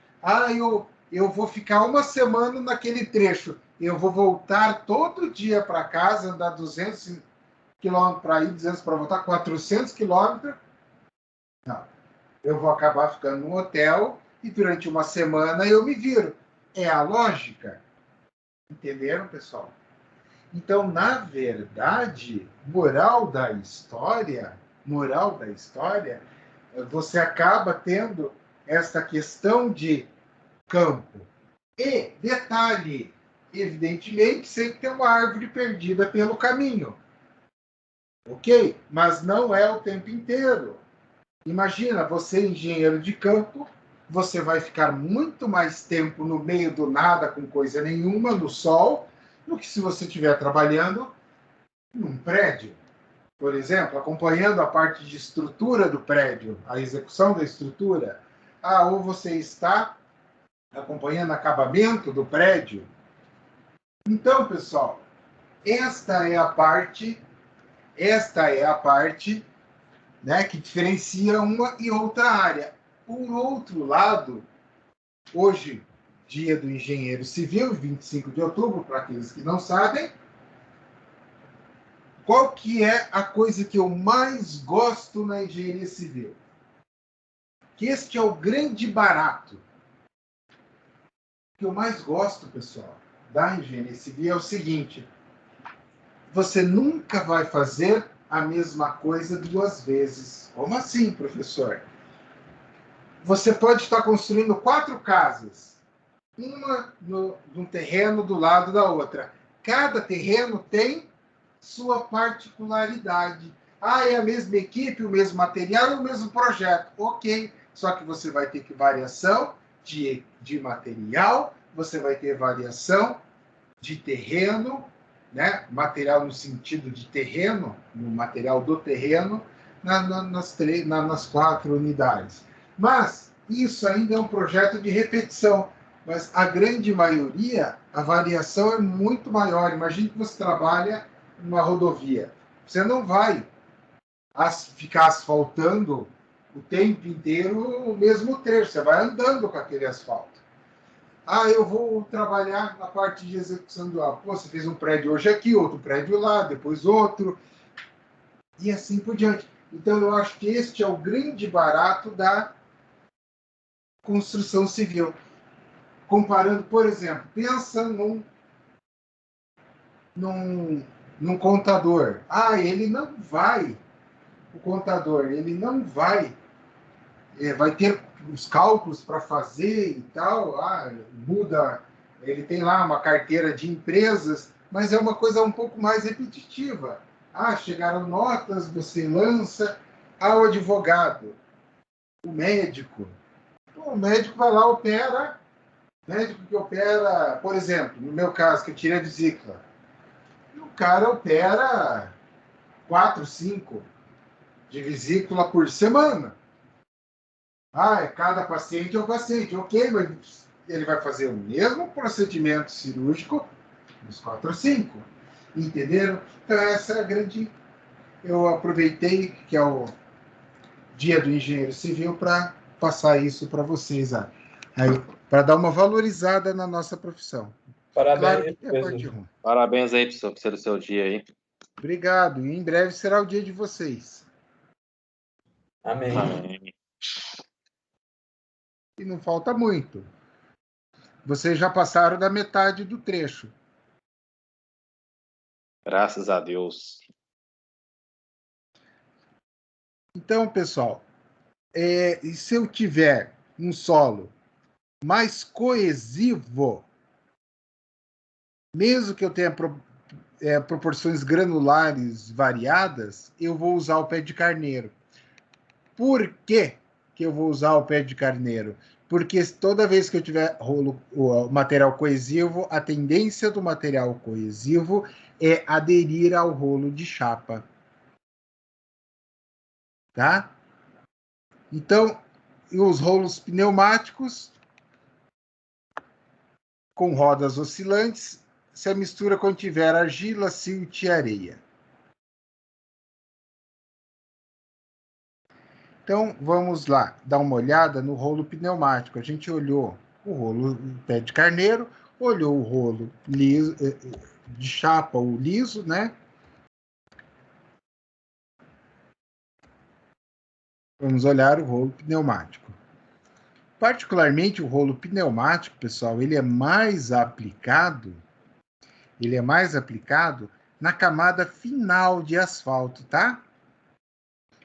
Eu vou ficar 1 semana naquele trecho. Eu vou voltar todo dia para casa, andar 200 quilômetros para ir, 200 para voltar, 400 quilômetros. Não. Eu vou acabar ficando no hotel e durante 1 semana eu me viro. É a lógica. Entenderam, pessoal? Então, na verdade, moral da história você acaba tendo esta questão de campo. E, detalhe, evidentemente, sempre tem uma árvore perdida pelo caminho. Ok? Mas não é o tempo inteiro. Imagina, você, engenheiro de campo, você vai ficar muito mais tempo no meio do nada, com coisa nenhuma, no sol, do que se você estiver trabalhando num prédio, por exemplo, acompanhando a parte de estrutura do prédio, a execução da estrutura. Ou você está acompanhando acabamento do prédio. Então, pessoal, esta é a parte, né, que diferencia uma e outra área. Por outro lado, hoje, dia do engenheiro civil, 25 de outubro, para aqueles que não sabem, qual que é a coisa que eu mais gosto na engenharia civil? Que este é o grande barato. O que eu mais gosto, pessoal, da engenharia civil é o seguinte: você nunca vai fazer a mesma coisa duas vezes. Como assim, professor? Você pode estar construindo 4 casas, uma num terreno do lado da outra. Cada terreno tem sua particularidade. É a mesma equipe, o mesmo material e o mesmo projeto. Ok, só que você vai ter que variação de material, você vai ter variação de terreno, né? Material no sentido de terreno, no material do terreno, nas 4 unidades. Mas isso ainda é um projeto de repetição. Mas a grande maioria, a variação é muito maior. Imagine que você trabalha numa rodovia. Você não vai ficar asfaltando o tempo inteiro o mesmo trecho. Você vai andando com aquele asfalto. Eu vou trabalhar na parte de execução do obra. Você fez um prédio hoje aqui, outro prédio lá, depois outro, e assim por diante. Então, eu acho que este é o grande barato da construção civil. Comparando, por exemplo, pensa num contador. Ele não vai, o contador, ele não vai ter os cálculos para fazer e tal, muda, ele tem lá uma carteira de empresas, mas é uma coisa um pouco mais repetitiva. Chegaram notas, você lança. O advogado, o médico. O médico vai lá, opera. Médico que opera, por exemplo, no meu caso, que eu tirei a vesícula. O cara opera 4, 5 de vesícula por semana. Cada paciente é um paciente. Ok, mas ele vai fazer o mesmo procedimento cirúrgico nos 4 ou 5. Entenderam? Então, essa é a grande... Eu aproveitei que é o Dia do Engenheiro Civil para passar isso para vocês, para dar uma valorizada na nossa profissão. Parabéns. Claro que tem a parte ruim. Parabéns aí pelo seu dia aí. Obrigado. E em breve será o dia de vocês. Amém. Amém. E não falta muito. Vocês já passaram da metade do trecho. Graças a Deus. Então, pessoal, e se eu tiver um solo mais coesivo, mesmo que eu tenha proporções granulares variadas, eu vou usar o pé de carneiro. Por que eu vou usar o pé de carneiro? Porque toda vez que eu tiver o material coesivo, a tendência do material coesivo é aderir ao rolo de chapa. Tá? Então, os rolos pneumáticos com rodas oscilantes, se a mistura contiver argila, silt e areia. Então, vamos lá, dar uma olhada no rolo pneumático. A gente olhou o rolo pé de carneiro, olhou o rolo liso, de chapa, o liso, né? Vamos olhar o rolo pneumático. Particularmente o rolo pneumático, pessoal, ele é mais aplicado na camada final de asfalto, tá?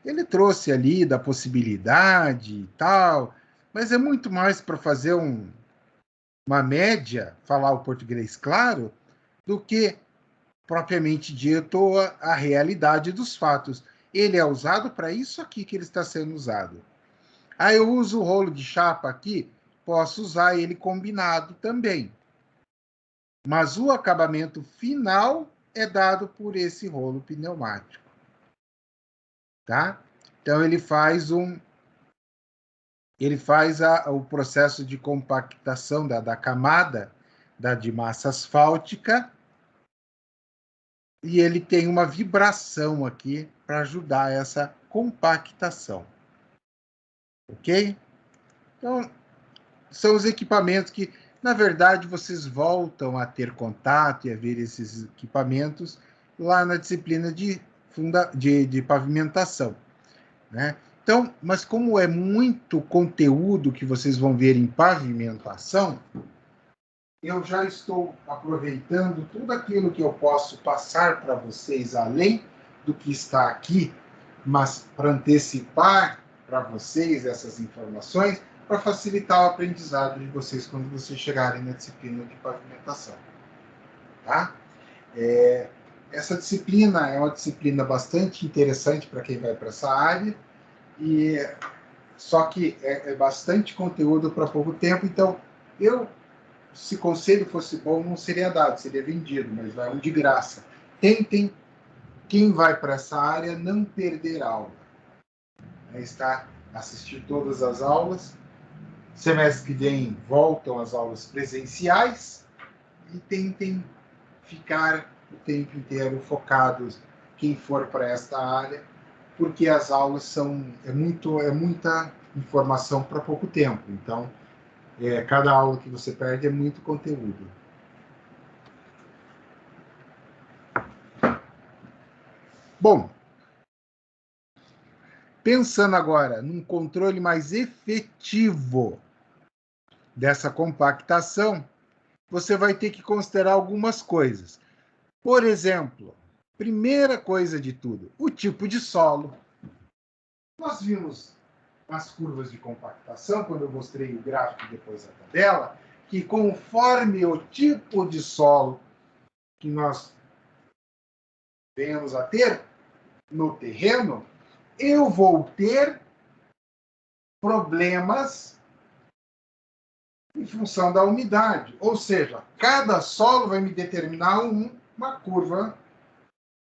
Ele trouxe ali da possibilidade e tal, mas é muito mais para fazer uma média, falar o português claro, do que propriamente dito a realidade dos fatos. Ele é usado para isso aqui que ele está sendo usado. Aí eu uso o rolo de chapa aqui, posso usar ele combinado também. Mas o acabamento final é dado por esse rolo pneumático. Tá? Então ele faz o processo de compactação da camada de massa asfáltica e ele tem uma vibração aqui para ajudar essa compactação. Ok? Então, são os equipamentos que, na verdade, vocês voltam a ter contato e a ver esses equipamentos lá na disciplina de pavimentação, né? Então, mas como é muito conteúdo que vocês vão ver em pavimentação, eu já estou aproveitando tudo aquilo que eu posso passar para vocês, além do que está aqui, mas para antecipar para vocês essas informações, para facilitar o aprendizado de vocês quando vocês chegarem na disciplina de pavimentação. Tá? Essa disciplina é uma disciplina bastante interessante para quem vai para essa área, só que é bastante conteúdo para pouco tempo, então se conselho fosse bom, não seria dado, seria vendido, mas vai de graça. Tentem, quem vai para essa área, não perder aula. Assistir todas as aulas. Semestre que vem voltam as aulas presenciais e tentem ficar o tempo inteiro focados, quem for para esta área, porque as aulas é muita informação para pouco tempo. Então, cada aula que você perde é muito conteúdo. Bom, pensando agora num controle mais efetivo dessa compactação, você vai ter que considerar algumas coisas. Por exemplo, primeira coisa de tudo, o tipo de solo. Nós vimos nas curvas de compactação, quando eu mostrei o gráfico e depois a tabela, que conforme o tipo de solo que nós venhamos a ter no terreno, eu vou ter problemas em função da umidade. Ou seja, cada solo vai me determinar uma curva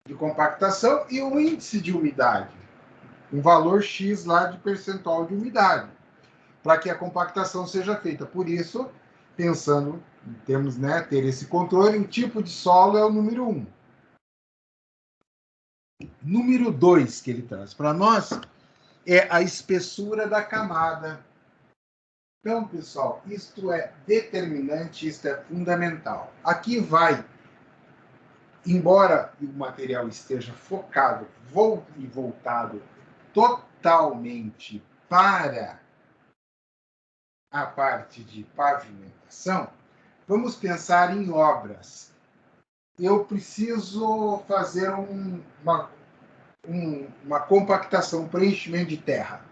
de compactação e um índice de umidade, um valor X lá de percentual de umidade, para que a compactação seja feita. Por isso, pensando em termos, ter esse controle, o tipo de solo é o número 1. Número 2 que ele traz para nós é a espessura da camada. Então, pessoal, isto é determinante, isto é fundamental. Aqui vai, embora o material esteja focado e voltado totalmente para a parte de pavimentação, vamos pensar em obras. Eu preciso fazer uma compactação, preenchimento de terra.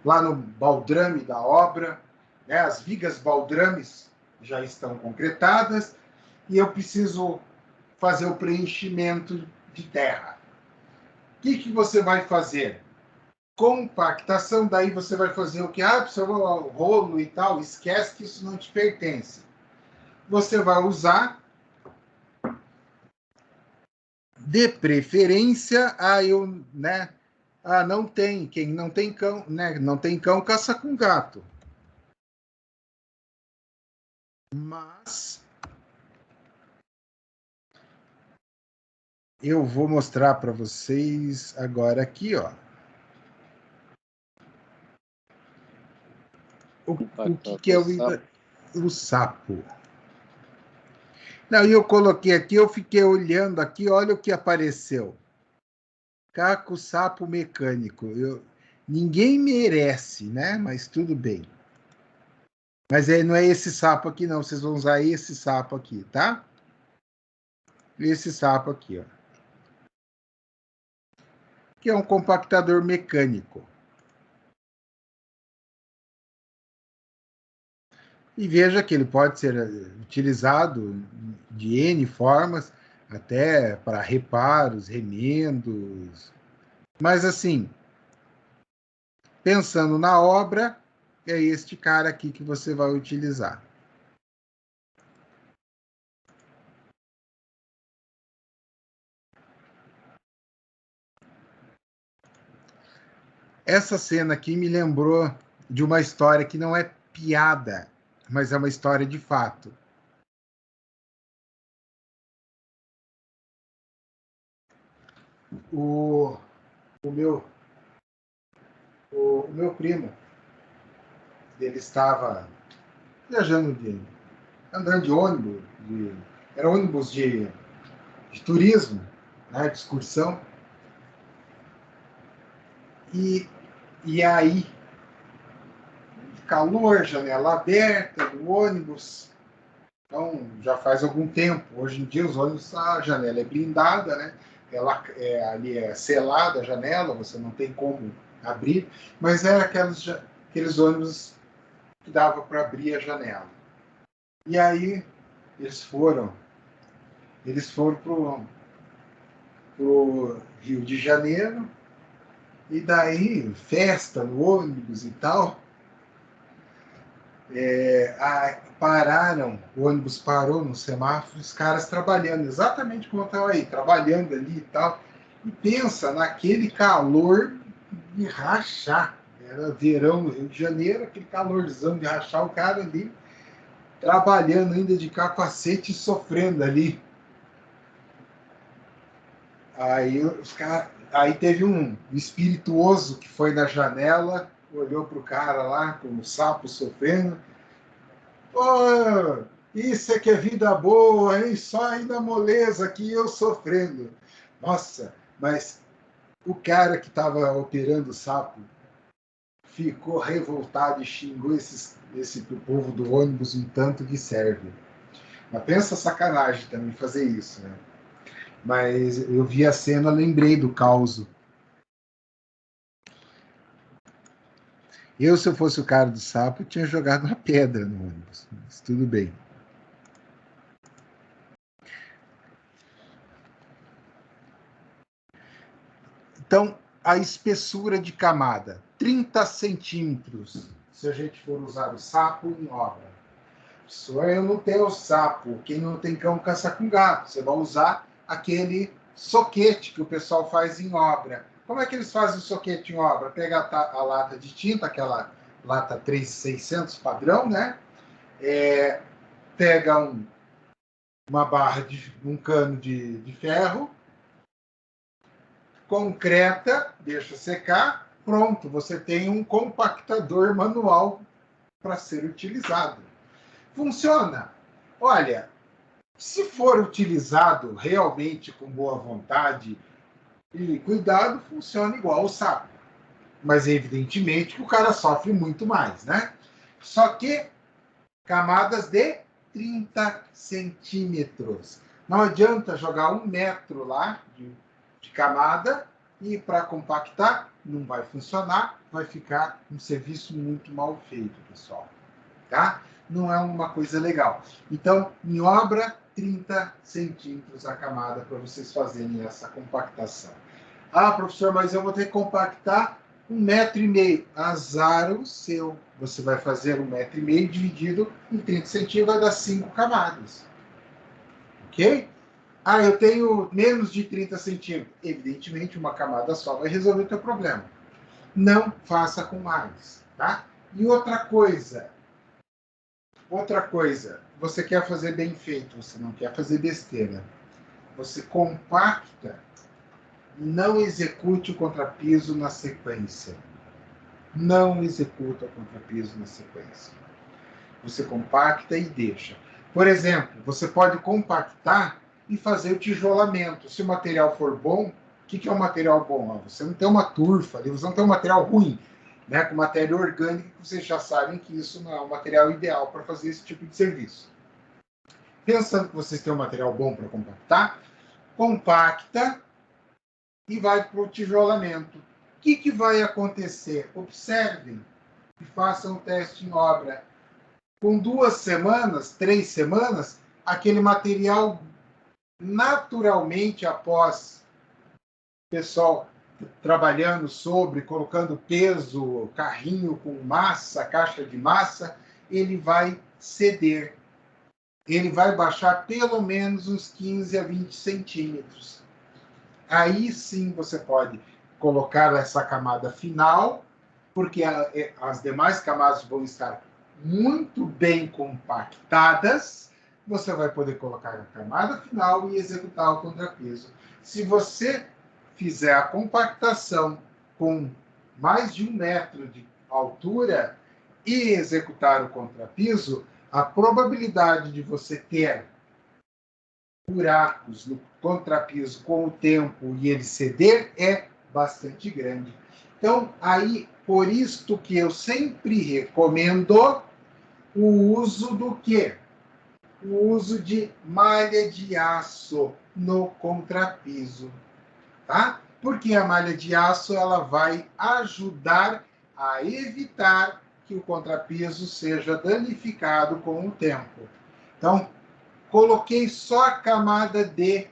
Lá no baldrame da obra, as vigas baldrames já estão concretadas e eu preciso fazer o preenchimento de terra. O que você vai fazer? Compactação, daí você vai fazer o que? Precisa rolo e tal, esquece que isso não te pertence. Você vai usar, de preferência, não tem, quem não tem cão, não tem cão, caça com gato. Mas eu vou mostrar para vocês agora aqui, ó. O que é o sapo? Não, e eu coloquei aqui, eu fiquei olhando aqui, olha o que apareceu. Caco sapo mecânico. Ninguém merece, né? Mas tudo bem. Mas não é esse sapo aqui, não. Vocês vão usar esse sapo aqui, tá? Esse sapo aqui, ó. que é um compactador mecânico. E veja que ele pode ser utilizado de N formas, até para reparos, remendos. Mas, assim, pensando na obra, é este cara aqui que você vai utilizar. Essa cena aqui me lembrou de uma história que não é piada, mas é uma história de fato. O meu primo, ele estava viajando, andando de ônibus, era ônibus de turismo, né, de excursão, e aí, calor, janela aberta do ônibus, então já faz algum tempo. Hoje em dia os ônibus, a janela é blindada, né? Ali é selada a janela, você não tem como abrir, mas era aqueles ônibus que dava para abrir a janela. E aí eles foram para o Rio de Janeiro, e daí festa no ônibus e tal. Pararam, o ônibus parou no semáforo, os caras trabalhando, exatamente como estava aí, trabalhando ali e tal. E pensa naquele calor de rachar. Era verão no Rio de Janeiro, aquele calorzão de rachar, o cara ali trabalhando ainda de capacete e sofrendo ali. Aí teve um espirituoso que foi na janela, olhou pro cara lá, com o sapo sofrendo. Oh, isso é que é vida boa, hein? Só ainda moleza aqui, eu sofrendo. Nossa, mas o cara que estava operando o sapo ficou revoltado e xingou esse povo do ônibus um tanto que serve. Mas pensa sacanagem também fazer isso, né? Mas eu vi a cena, lembrei do caos. Se eu fosse o cara do sapo, eu tinha jogado uma pedra no ônibus. Mas tudo bem. Então, a espessura de camada, 30 centímetros, se a gente for usar o sapo em obra. Só eu não tenho o sapo, quem não tem cão caça com gato. Você vai usar aquele soquete que o pessoal faz em obra. Como é que eles fazem o soquete em obra? Pega a lata de tinta, aquela lata 3600 padrão, né? Pega uma barra um cano de ferro, concreta, deixa secar, pronto, você tem um compactador manual para ser utilizado. Funciona. Olha, se for utilizado realmente com boa vontade e cuidado, funciona igual o sapo. Mas evidentemente que o cara sofre muito mais, né? Só que camadas de 30 centímetros. Não adianta jogar 1 metro lá de camada e para compactar não vai funcionar, vai ficar um serviço muito mal feito, pessoal. Tá? Não é uma coisa legal. Então, em obra, 30 centímetros a camada para vocês fazerem essa compactação. Ah, professor, mas eu vou ter que compactar 1,5 metro. Azar o seu. Você vai fazer 1,5 metro dividido em 30 centímetros, vai dar 5 camadas. Ok? Ah, eu tenho menos de 30 centímetros. Evidentemente, uma camada só vai resolver o teu problema. Não faça com mais, tá? E outra coisa, você quer fazer bem feito, você não quer fazer besteira. Você compacta e não execute o contrapiso na sequência. Não executa o contrapiso na sequência. Você compacta e deixa. Por exemplo, você pode compactar e fazer o tijolamento. Se o material for bom, o que é um material bom? Você não tem uma turfa, você não tem um material ruim, né? Com matéria orgânica, vocês já sabem que isso não é o material ideal para fazer esse tipo de serviço. Pensando que vocês têm um material bom para compactar, compacta e vai para o tijolamento. O que vai acontecer? Observem e façam o teste em obra. Com 2 semanas, 3 semanas, aquele material naturalmente, após o pessoal trabalhando sobre, colocando peso, carrinho com massa, caixa de massa, ele vai ceder. Ele vai baixar pelo menos uns 15 a 20 centímetros. Aí sim você pode colocar essa camada final, porque as demais camadas vão estar muito bem compactadas. Você vai poder colocar a camada final e executar o contrapeso. Se você fizer a compactação com mais de 1 metro de altura e executar o contrapiso, a probabilidade de você ter buracos no contrapiso com o tempo e ele ceder é bastante grande. Então, aí, por isto que eu sempre recomendo o uso do quê? O uso de malha de aço no contrapiso, tá? Porque a malha de aço ela vai ajudar a evitar que o contrapiso seja danificado com o tempo. Então, coloquei só a camada de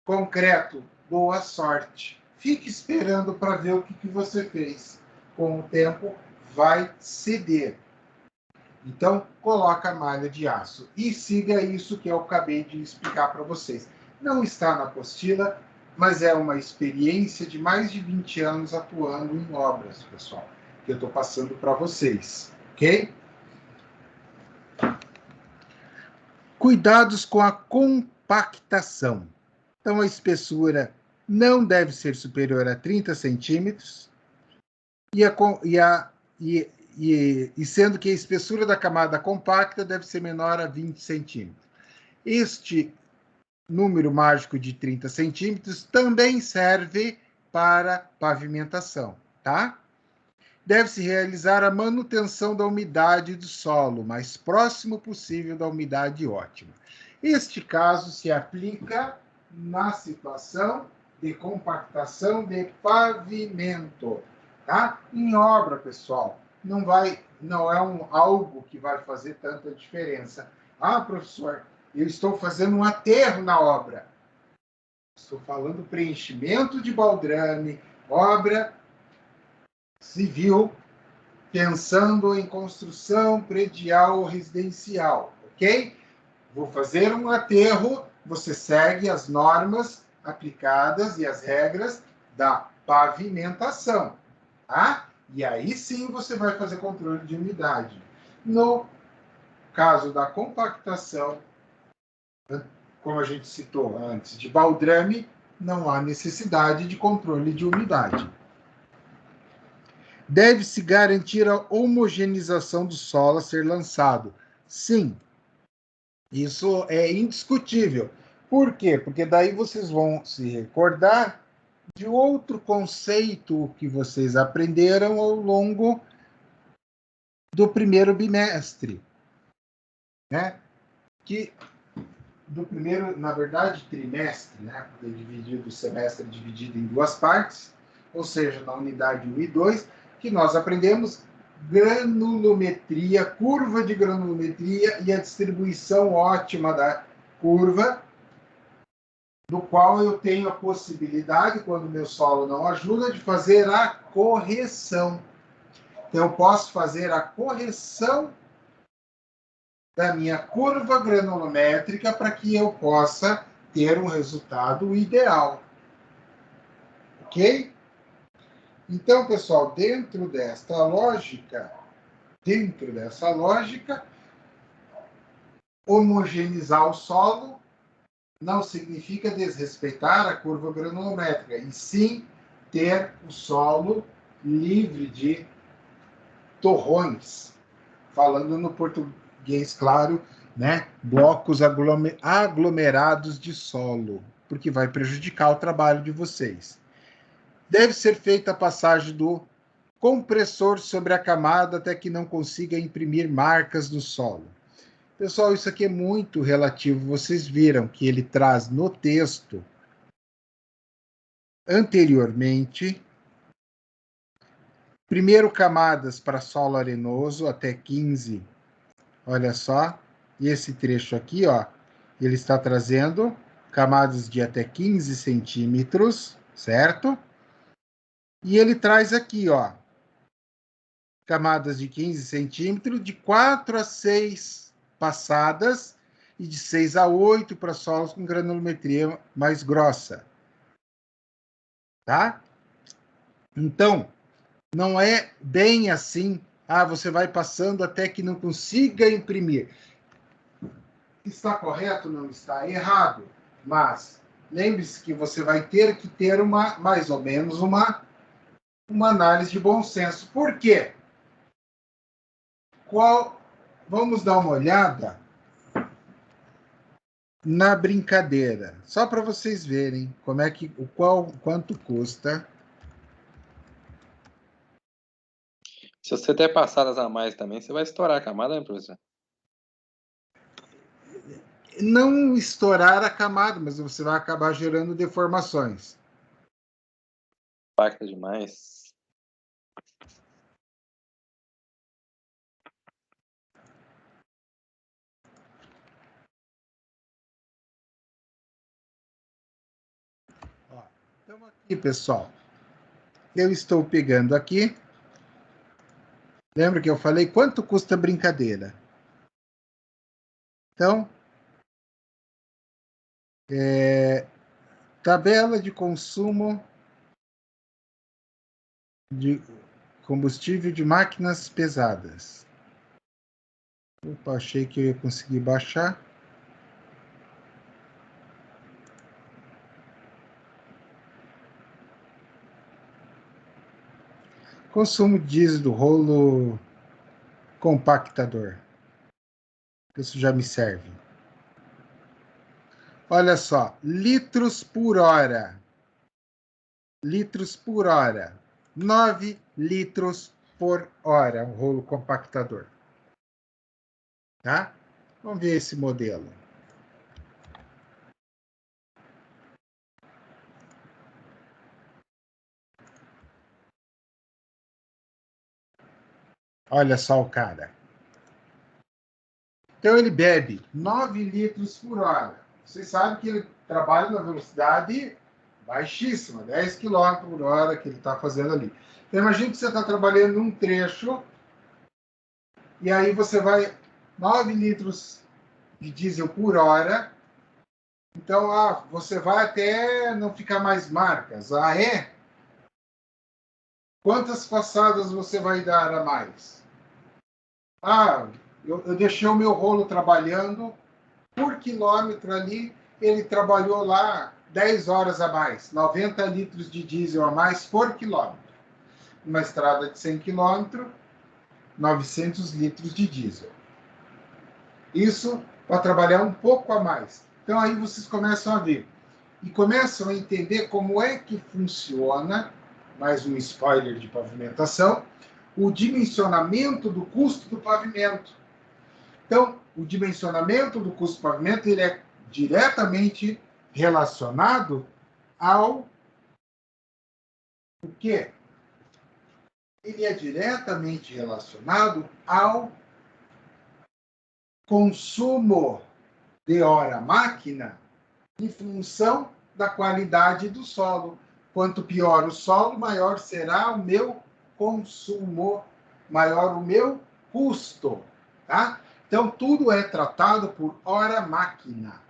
concreto. Boa sorte. Fique esperando para ver o que você fez. Com o tempo, vai ceder. Então, coloca a malha de aço. E siga isso que eu acabei de explicar para vocês. Não está na apostila, mas é uma experiência de mais de 20 anos atuando em obras, pessoal, que eu estou passando para vocês, ok? Cuidados com a compactação. Então, a espessura não deve ser superior a 30 centímetros e sendo que a espessura da camada compacta deve ser menor a 20 centímetros. Este número mágico de 30 centímetros também serve para pavimentação, tá? Deve-se realizar a manutenção da umidade do solo, o mais próximo possível da umidade ótima. Este caso se aplica na situação de compactação de pavimento, tá? Em obra, pessoal, não é algo que vai fazer tanta diferença. Ah, professor, eu estou fazendo um aterro na obra. Estou falando preenchimento de baldrame, obra civil, pensando em construção predial ou residencial, ok? Vou fazer um aterro, você segue as normas aplicadas e as regras da pavimentação, tá? E aí sim você vai fazer controle de umidade. No caso da compactação, como a gente citou antes, de baldrame, não há necessidade de controle de umidade. Deve-se garantir a homogeneização do solo a ser lançado. Sim, isso é indiscutível. Por quê? Porque daí vocês vão se recordar de outro conceito que vocês aprenderam ao longo do primeiro bimestre, né? Do primeiro, na verdade, trimestre, né? O semestre dividido em 2 partes, ou seja, na unidade 1 e 2, que nós aprendemos granulometria, curva de granulometria e a distribuição ótima da curva, do qual eu tenho a possibilidade, quando o meu solo não ajuda, de fazer a correção. Então, eu posso fazer a correção da minha curva granulométrica para que eu possa ter um resultado ideal. Ok? Então, pessoal, dentro dessa lógica, homogeneizar o solo não significa desrespeitar a curva granulométrica, e sim ter o solo livre de torrões. Falando no português claro, né? Blocos aglomerados de solo, porque vai prejudicar o trabalho de vocês. Deve ser feita a passagem do compressor sobre a camada até que não consiga imprimir marcas no solo. Pessoal, isso aqui é muito relativo. Vocês viram que ele traz no texto anteriormente. Primeiro camadas para solo arenoso até 15. Olha só. E esse trecho aqui, ó, ele está trazendo camadas de até 15 centímetros, certo? E ele traz aqui, ó, camadas de 15 centímetros, de 4 a 6 passadas e de 6 a 8 para solos com granulometria mais grossa. Tá? Então, não é bem assim, você vai passando até que não consiga imprimir. Está correto? Não está errado. Mas lembre-se que você vai ter que ter mais ou menos uma análise de bom senso. Por quê? Vamos dar uma olhada na brincadeira, só para vocês verem quanto custa. Se você der passadas a mais também, você vai estourar a camada, né, professor? Não estourar a camada, mas você vai acabar gerando deformações. Impacta demais. Então aqui, pessoal, eu estou pegando aqui. Lembra que eu falei quanto custa a brincadeira? Então, tabela de consumo de combustível de máquinas pesadas. Opa, achei que eu ia conseguir baixar. Consumo de diesel do rolo compactador. Isso já me serve. Olha só, litros por hora. Litros por hora. 9 litros por hora, um rolo compactador. Tá? Vamos ver esse modelo. Olha só o cara. Então ele bebe 9 litros por hora. Vocês sabem que ele trabalha na velocidade baixíssima, 10 km por hora que ele está fazendo ali. Então imagine que você está trabalhando num trecho e aí você vai 9 litros de diesel por hora. Então, você vai até não ficar mais marcas. Ah, é? Quantas passadas você vai dar a mais? Eu deixei o meu rolo trabalhando por quilômetro ali, ele trabalhou lá 10 horas a mais, 90 litros de diesel a mais por quilômetro. Uma estrada de 100 quilômetros, 900 litros de diesel. Isso para trabalhar um pouco a mais. Então aí vocês começam a ver. E começam a entender como é que funciona, mais um spoiler de pavimentação, o dimensionamento do custo do pavimento. Então, o dimensionamento do custo do pavimento ele é diretamente relacionado ao o quê? Ele é diretamente relacionado ao consumo de hora-máquina em função da qualidade do solo. Quanto pior o solo, maior será o meu consumo, maior o meu custo. Tá? Então, tudo é tratado por hora-máquina.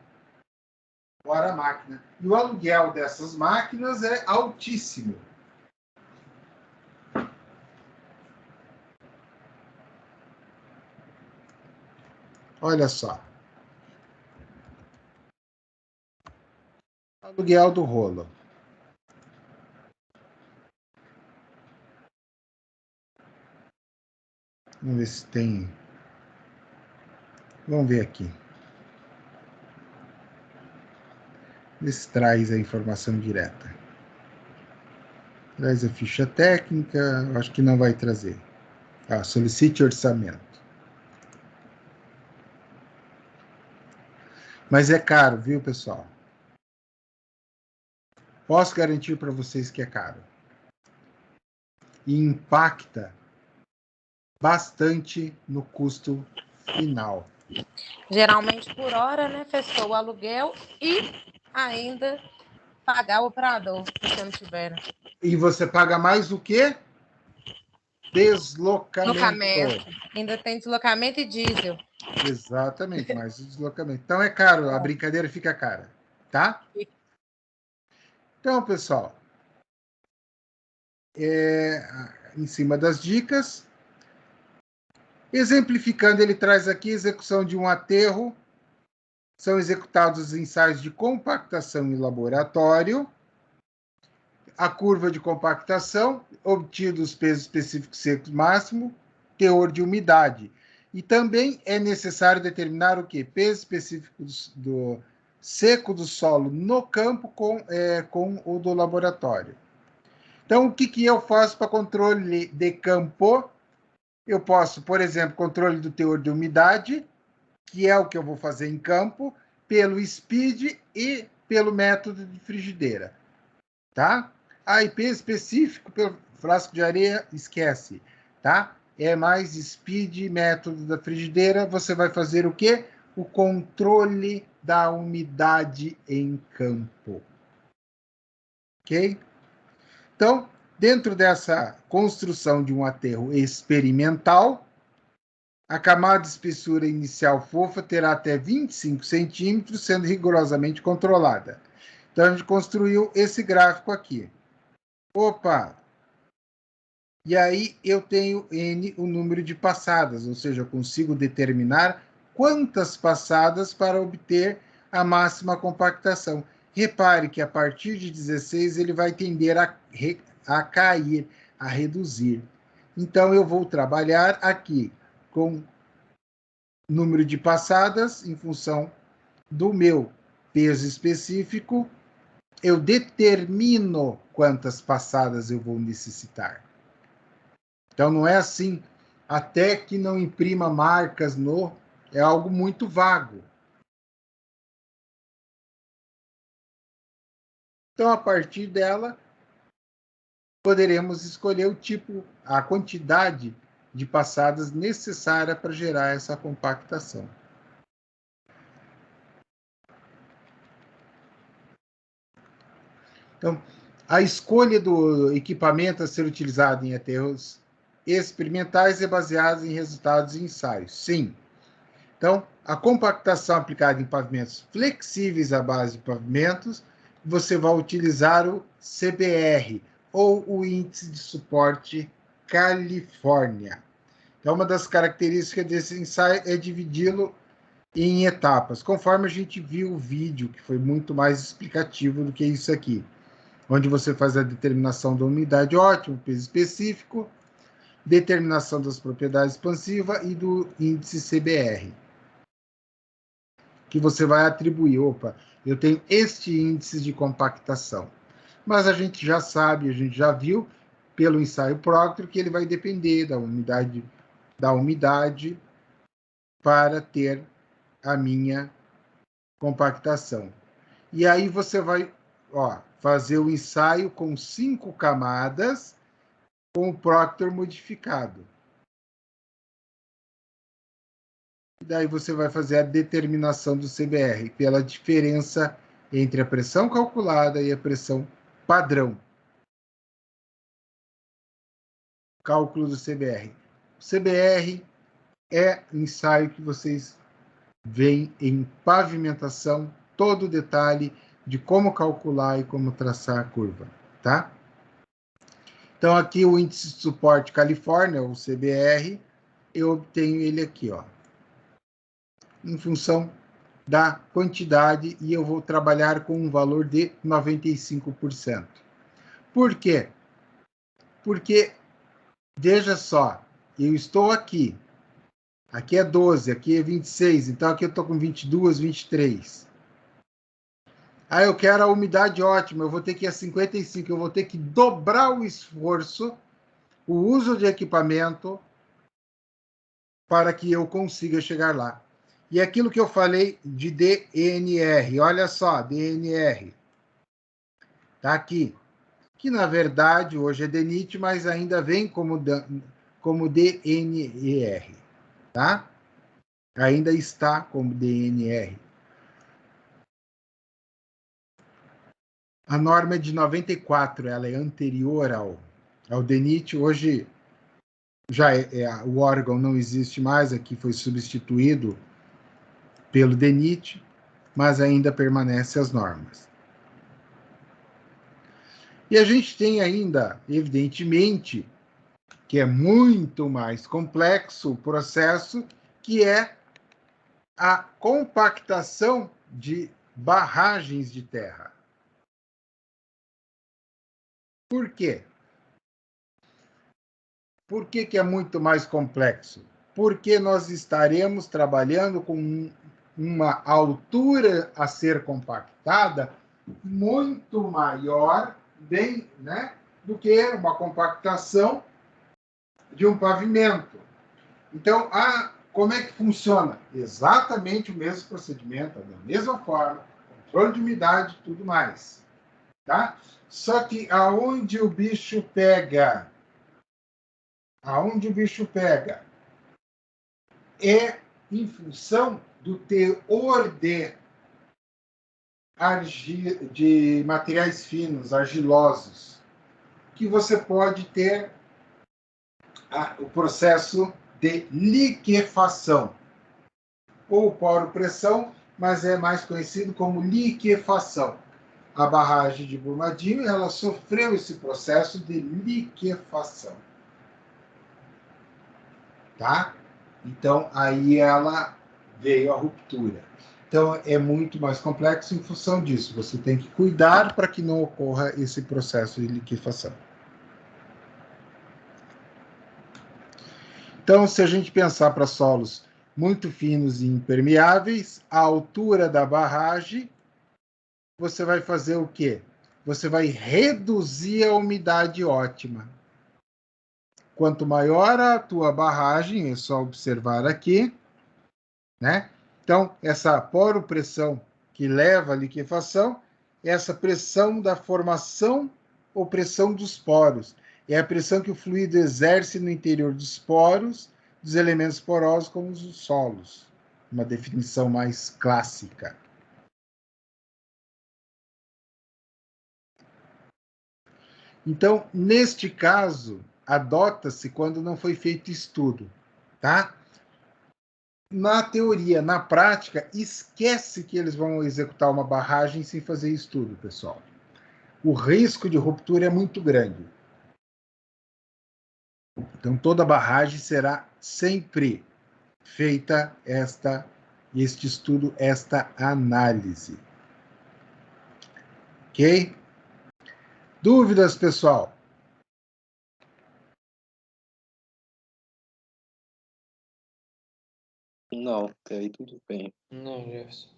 Hora-máquina. E o aluguel dessas máquinas é altíssimo. Olha só. Aluguel do rolo. Vamos ver se tem. Vamos ver aqui. Ver se traz a informação direta. Traz a ficha técnica. Acho que não vai trazer. Solicite orçamento. Mas é caro, viu, pessoal? Posso garantir para vocês que é caro. E impacta bastante no custo final. Geralmente por hora, né? Fechou o aluguel e ainda pagar o operador, se você não tiver. Né? E você paga mais o quê? Deslocamento. Deslocamento. Ainda tem deslocamento e diesel. Exatamente, mais o deslocamento. Então é caro, a brincadeira fica cara, tá? Então, pessoal, em cima das dicas, exemplificando, ele traz aqui a execução de um aterro, são executados os ensaios de compactação em laboratório, a curva de compactação, obtidos os pesos específicos secos máximo, teor de umidade. E também é necessário determinar o quê? Peso específico do seco do solo no campo com o do laboratório. Então, o que eu faço para controle de campo? Eu posso, por exemplo, controle do teor de umidade, que é o que eu vou fazer em campo, pelo SPID e pelo método de frigideira. Tá? IP específico pelo frasco de areia, esquece. Tá? É mais SPID, método da frigideira. Você vai fazer o quê? O controle da umidade em campo. Ok? Então, dentro dessa construção de um aterro experimental, a camada de espessura inicial fofa terá até 25 centímetros, sendo rigorosamente controlada. Então, a gente construiu esse gráfico aqui. Opa! E aí eu tenho N, o número de passadas, ou seja, eu consigo determinar quantas passadas para obter a máxima compactação. Repare que a partir de 16 ele vai tender a cair, a reduzir. Então, eu vou trabalhar aqui com número de passadas em função do meu peso específico. Eu determino quantas passadas eu vou necessitar. Então, não é assim, até que não imprima marcas no... É algo muito vago. Então, a partir dela, poderemos escolher o tipo, a quantidade de passadas necessária para gerar essa compactação. Então, a escolha do equipamento a ser utilizado em aterros experimentais é baseada em resultados e ensaios. Sim. Então, a compactação aplicada em pavimentos flexíveis à base de pavimentos, você vai utilizar o CBR, ou o Índice de Suporte Califórnia. Então, uma das características desse ensaio é dividi-lo em etapas, conforme a gente viu o vídeo, que foi muito mais explicativo do que isso aqui, onde você faz a determinação da umidade ótima, peso específico, determinação das propriedades expansivas e do índice CBR, que você vai atribuir. Opa, eu tenho este índice de compactação. Mas a gente já sabe, a gente já viu pelo ensaio Proctor que ele vai depender da umidade para ter a minha compactação. E aí você vai fazer o ensaio com 5 camadas com o Proctor modificado. E daí você vai fazer a determinação do CBR pela diferença entre a pressão calculada e a pressão padrão. Cálculo do CBR. O CBR é ensaio que vocês veem em pavimentação, todo o detalhe de como calcular e como traçar a curva, tá? Então, aqui o índice de suporte Califórnia, o CBR, eu obtenho ele aqui, em função da quantidade, e eu vou trabalhar com um valor de 95%. Por quê? Porque, veja só, eu estou aqui é 12, aqui é 26, então aqui eu estou com 22, 23. Aí eu quero a umidade ótima, eu vou ter que ir a 55, eu vou ter que dobrar o esforço, o uso de equipamento, para que eu consiga chegar lá. E aquilo que eu falei de DNR, olha só, DNR. Está aqui. Que, na verdade, hoje é DENIT, mas ainda vem como DNR. Tá? Ainda está como DNR. A norma é de 94, ela é anterior ao DENIT. Hoje já o órgão não existe mais, aqui foi substituído pelo DENIT, mas ainda permanecem as normas. E a gente tem ainda, evidentemente, que é muito mais complexo o processo, que é a compactação de barragens de terra. Por quê? Por que é muito mais complexo? Porque nós estaremos trabalhando com uma altura a ser compactada muito maior, do que uma compactação de um pavimento. Então, como é que funciona? Exatamente o mesmo procedimento, da mesma forma, controle de umidade e tudo mais. Tá? Só que aonde o bicho pega? Aonde o bicho pega? É em função do teor de materiais finos, argilosos, que você pode ter o processo de liquefação, ou poro-pressão, mas é mais conhecido como liquefação. A barragem de Brumadinho, ela sofreu esse processo de liquefação. Tá? Então, aí ela veio a ruptura. Então, é muito mais complexo em função disso. Você tem que cuidar para que não ocorra esse processo de liquefação. Então, se a gente pensar para solos muito finos e impermeáveis, a altura da barragem, você vai fazer o quê? Você vai reduzir a umidade ótima. Quanto maior a tua barragem, é só observar aqui, né? Então, essa poropressão que leva à liquefação, é essa pressão da formação ou pressão dos poros. É a pressão que o fluido exerce no interior dos poros, dos elementos porosos, como os solos. Uma definição mais clássica. Então, neste caso, adota-se quando não foi feito estudo, tá? Na teoria, na prática, esquece que eles vão executar uma barragem sem fazer estudo, pessoal. O risco de ruptura é muito grande. Então, toda barragem será sempre feita este estudo, esta análise. Ok? Dúvidas, pessoal? Não, até aí tudo bem. Não, Jefferson.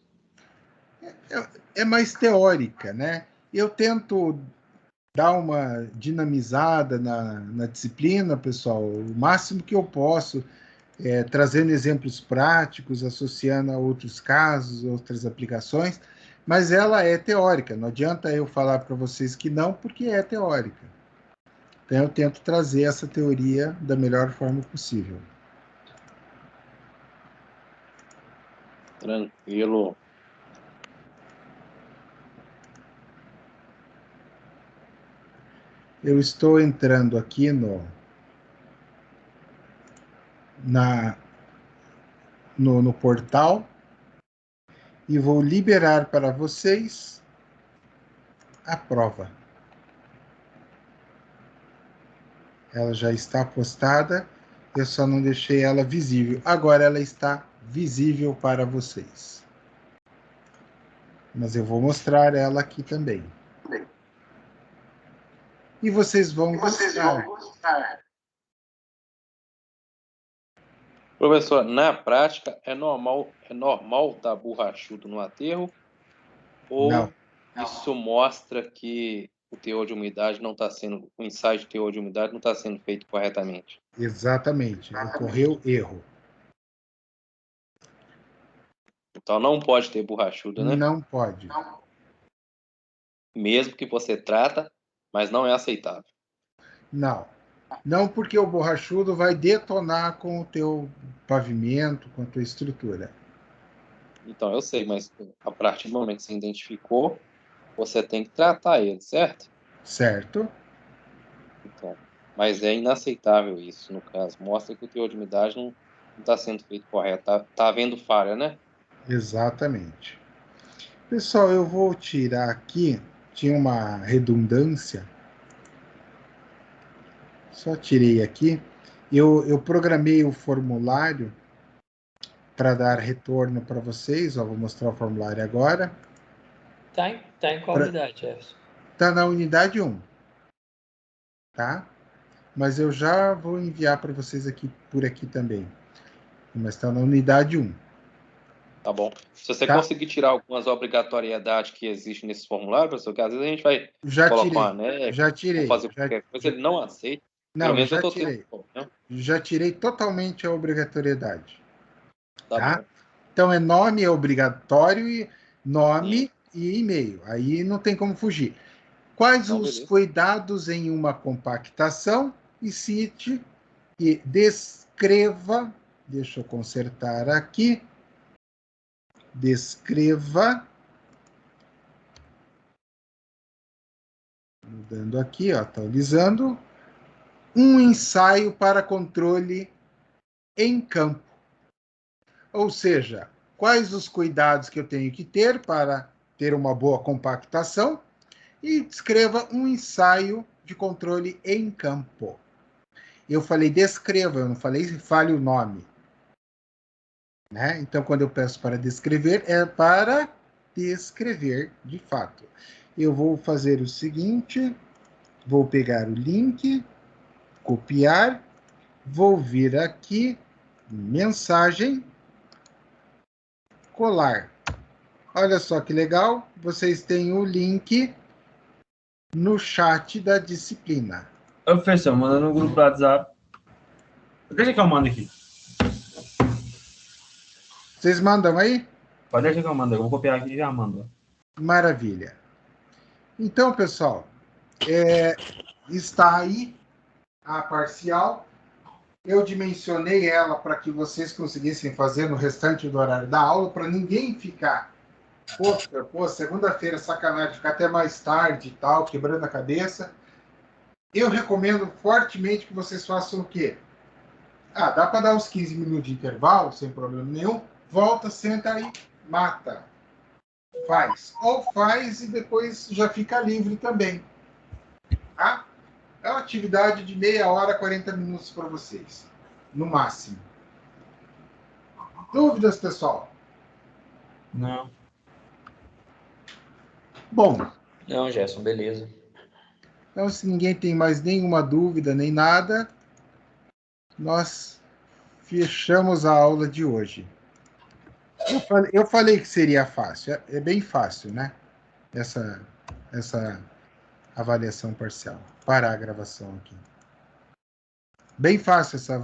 É mais teórica, né? Eu tento dar uma dinamizada na disciplina, pessoal, o máximo que eu posso, trazendo exemplos práticos, associando a outros casos, outras aplicações, mas ela é teórica, não adianta eu falar para vocês que não, porque é teórica. Então eu tento trazer essa teoria da melhor forma possível. Tranquilo. Eu estou entrando aqui no portal e vou liberar para vocês a prova. Ela já está postada, eu só não deixei ela visível. Agora ela está visível para vocês. Mas eu vou mostrar ela aqui também. E vocês vão gostar. Professor, na prática, é normal dar borrachudo no aterro? Ou Não. isso mostra que o teor de umidade não está sendo, o ensaio de teor de umidade não está sendo feito corretamente? Exatamente. Ocorreu erro. Então não pode ter borrachudo, né? Não pode. mesmo que você trata, mas não é aceitável. Não. Não, porque o borrachudo vai detonar com o teu pavimento, com a tua estrutura. Então, eu sei, mas a partir do momento que você identificou, você tem que tratar ele, certo? Certo? Então, mas é inaceitável isso, no caso. Mostra que o teor de umidade não está sendo feito correto. Tá havendo falha, né? Exatamente. Pessoal, eu vou tirar aqui. Tinha uma redundância. Só tirei aqui. Eu programei o formulário para dar retorno para vocês. Ó, vou mostrar o formulário agora. Tá em qual unidade, Jefferson? Está na unidade 1. Tá? Mas eu já vou enviar para vocês aqui por aqui também. Mas está na unidade 1. Tá bom. Se você Tá. conseguir tirar algumas obrigatoriedades que existem nesse formulário, professor, que às vezes a gente vai Já colocar tirei. um anexo, Já tirei. ou fazer qualquer coisa, ele não aceita. Pelo Não, menos eu já estou tirei. tendo. Né? Já tirei totalmente a obrigatoriedade. Tá Tá? bom. Então é nome é obrigatório e nome Sim. e e-mail. Aí não tem como fugir. Quais Então, os beleza. cuidados em uma compactação? E cite e descreva. Deixa eu consertar aqui. Descreva. Mudando aqui, ó, atualizando. Um ensaio para controle em campo. Ou seja, quais os cuidados que eu tenho que ter para ter uma boa compactação? E descreva um ensaio de controle em campo. Eu falei descreva, eu não falei fale o nome. Né? Então, quando eu peço para descrever, é para descrever de fato. Eu vou fazer o seguinte: vou pegar o link, copiar, vou vir aqui, mensagem, colar. Olha só que legal, vocês têm o link no chat da disciplina. Ô, professor, manda no grupo do WhatsApp. Deixa que eu mando aqui. Vocês mandam aí? Pode deixar que eu mando. Eu vou copiar aqui e já mando. Maravilha. Então, pessoal, está aí a parcial. Eu dimensionei ela para que vocês conseguissem fazer no restante do horário da aula, para ninguém ficar, pô, segunda-feira, sacanagem, ficar até mais tarde e tal, quebrando a cabeça. Eu recomendo fortemente que vocês façam o quê? Dá para dar uns 15 minutos de intervalo, sem problema nenhum. Volta, senta aí, mata. Faz. Ou faz e depois já fica livre também. Tá? É uma atividade de meia hora, 40 minutos para vocês. No máximo. Dúvidas, pessoal? Não. Bom, Não, Gerson, beleza. então se ninguém tem mais nenhuma dúvida nem nada, nós fechamos a aula de hoje. Eu falei que seria fácil. É bem fácil, né? Essa avaliação parcial. Parar a gravação aqui. Bem fácil essa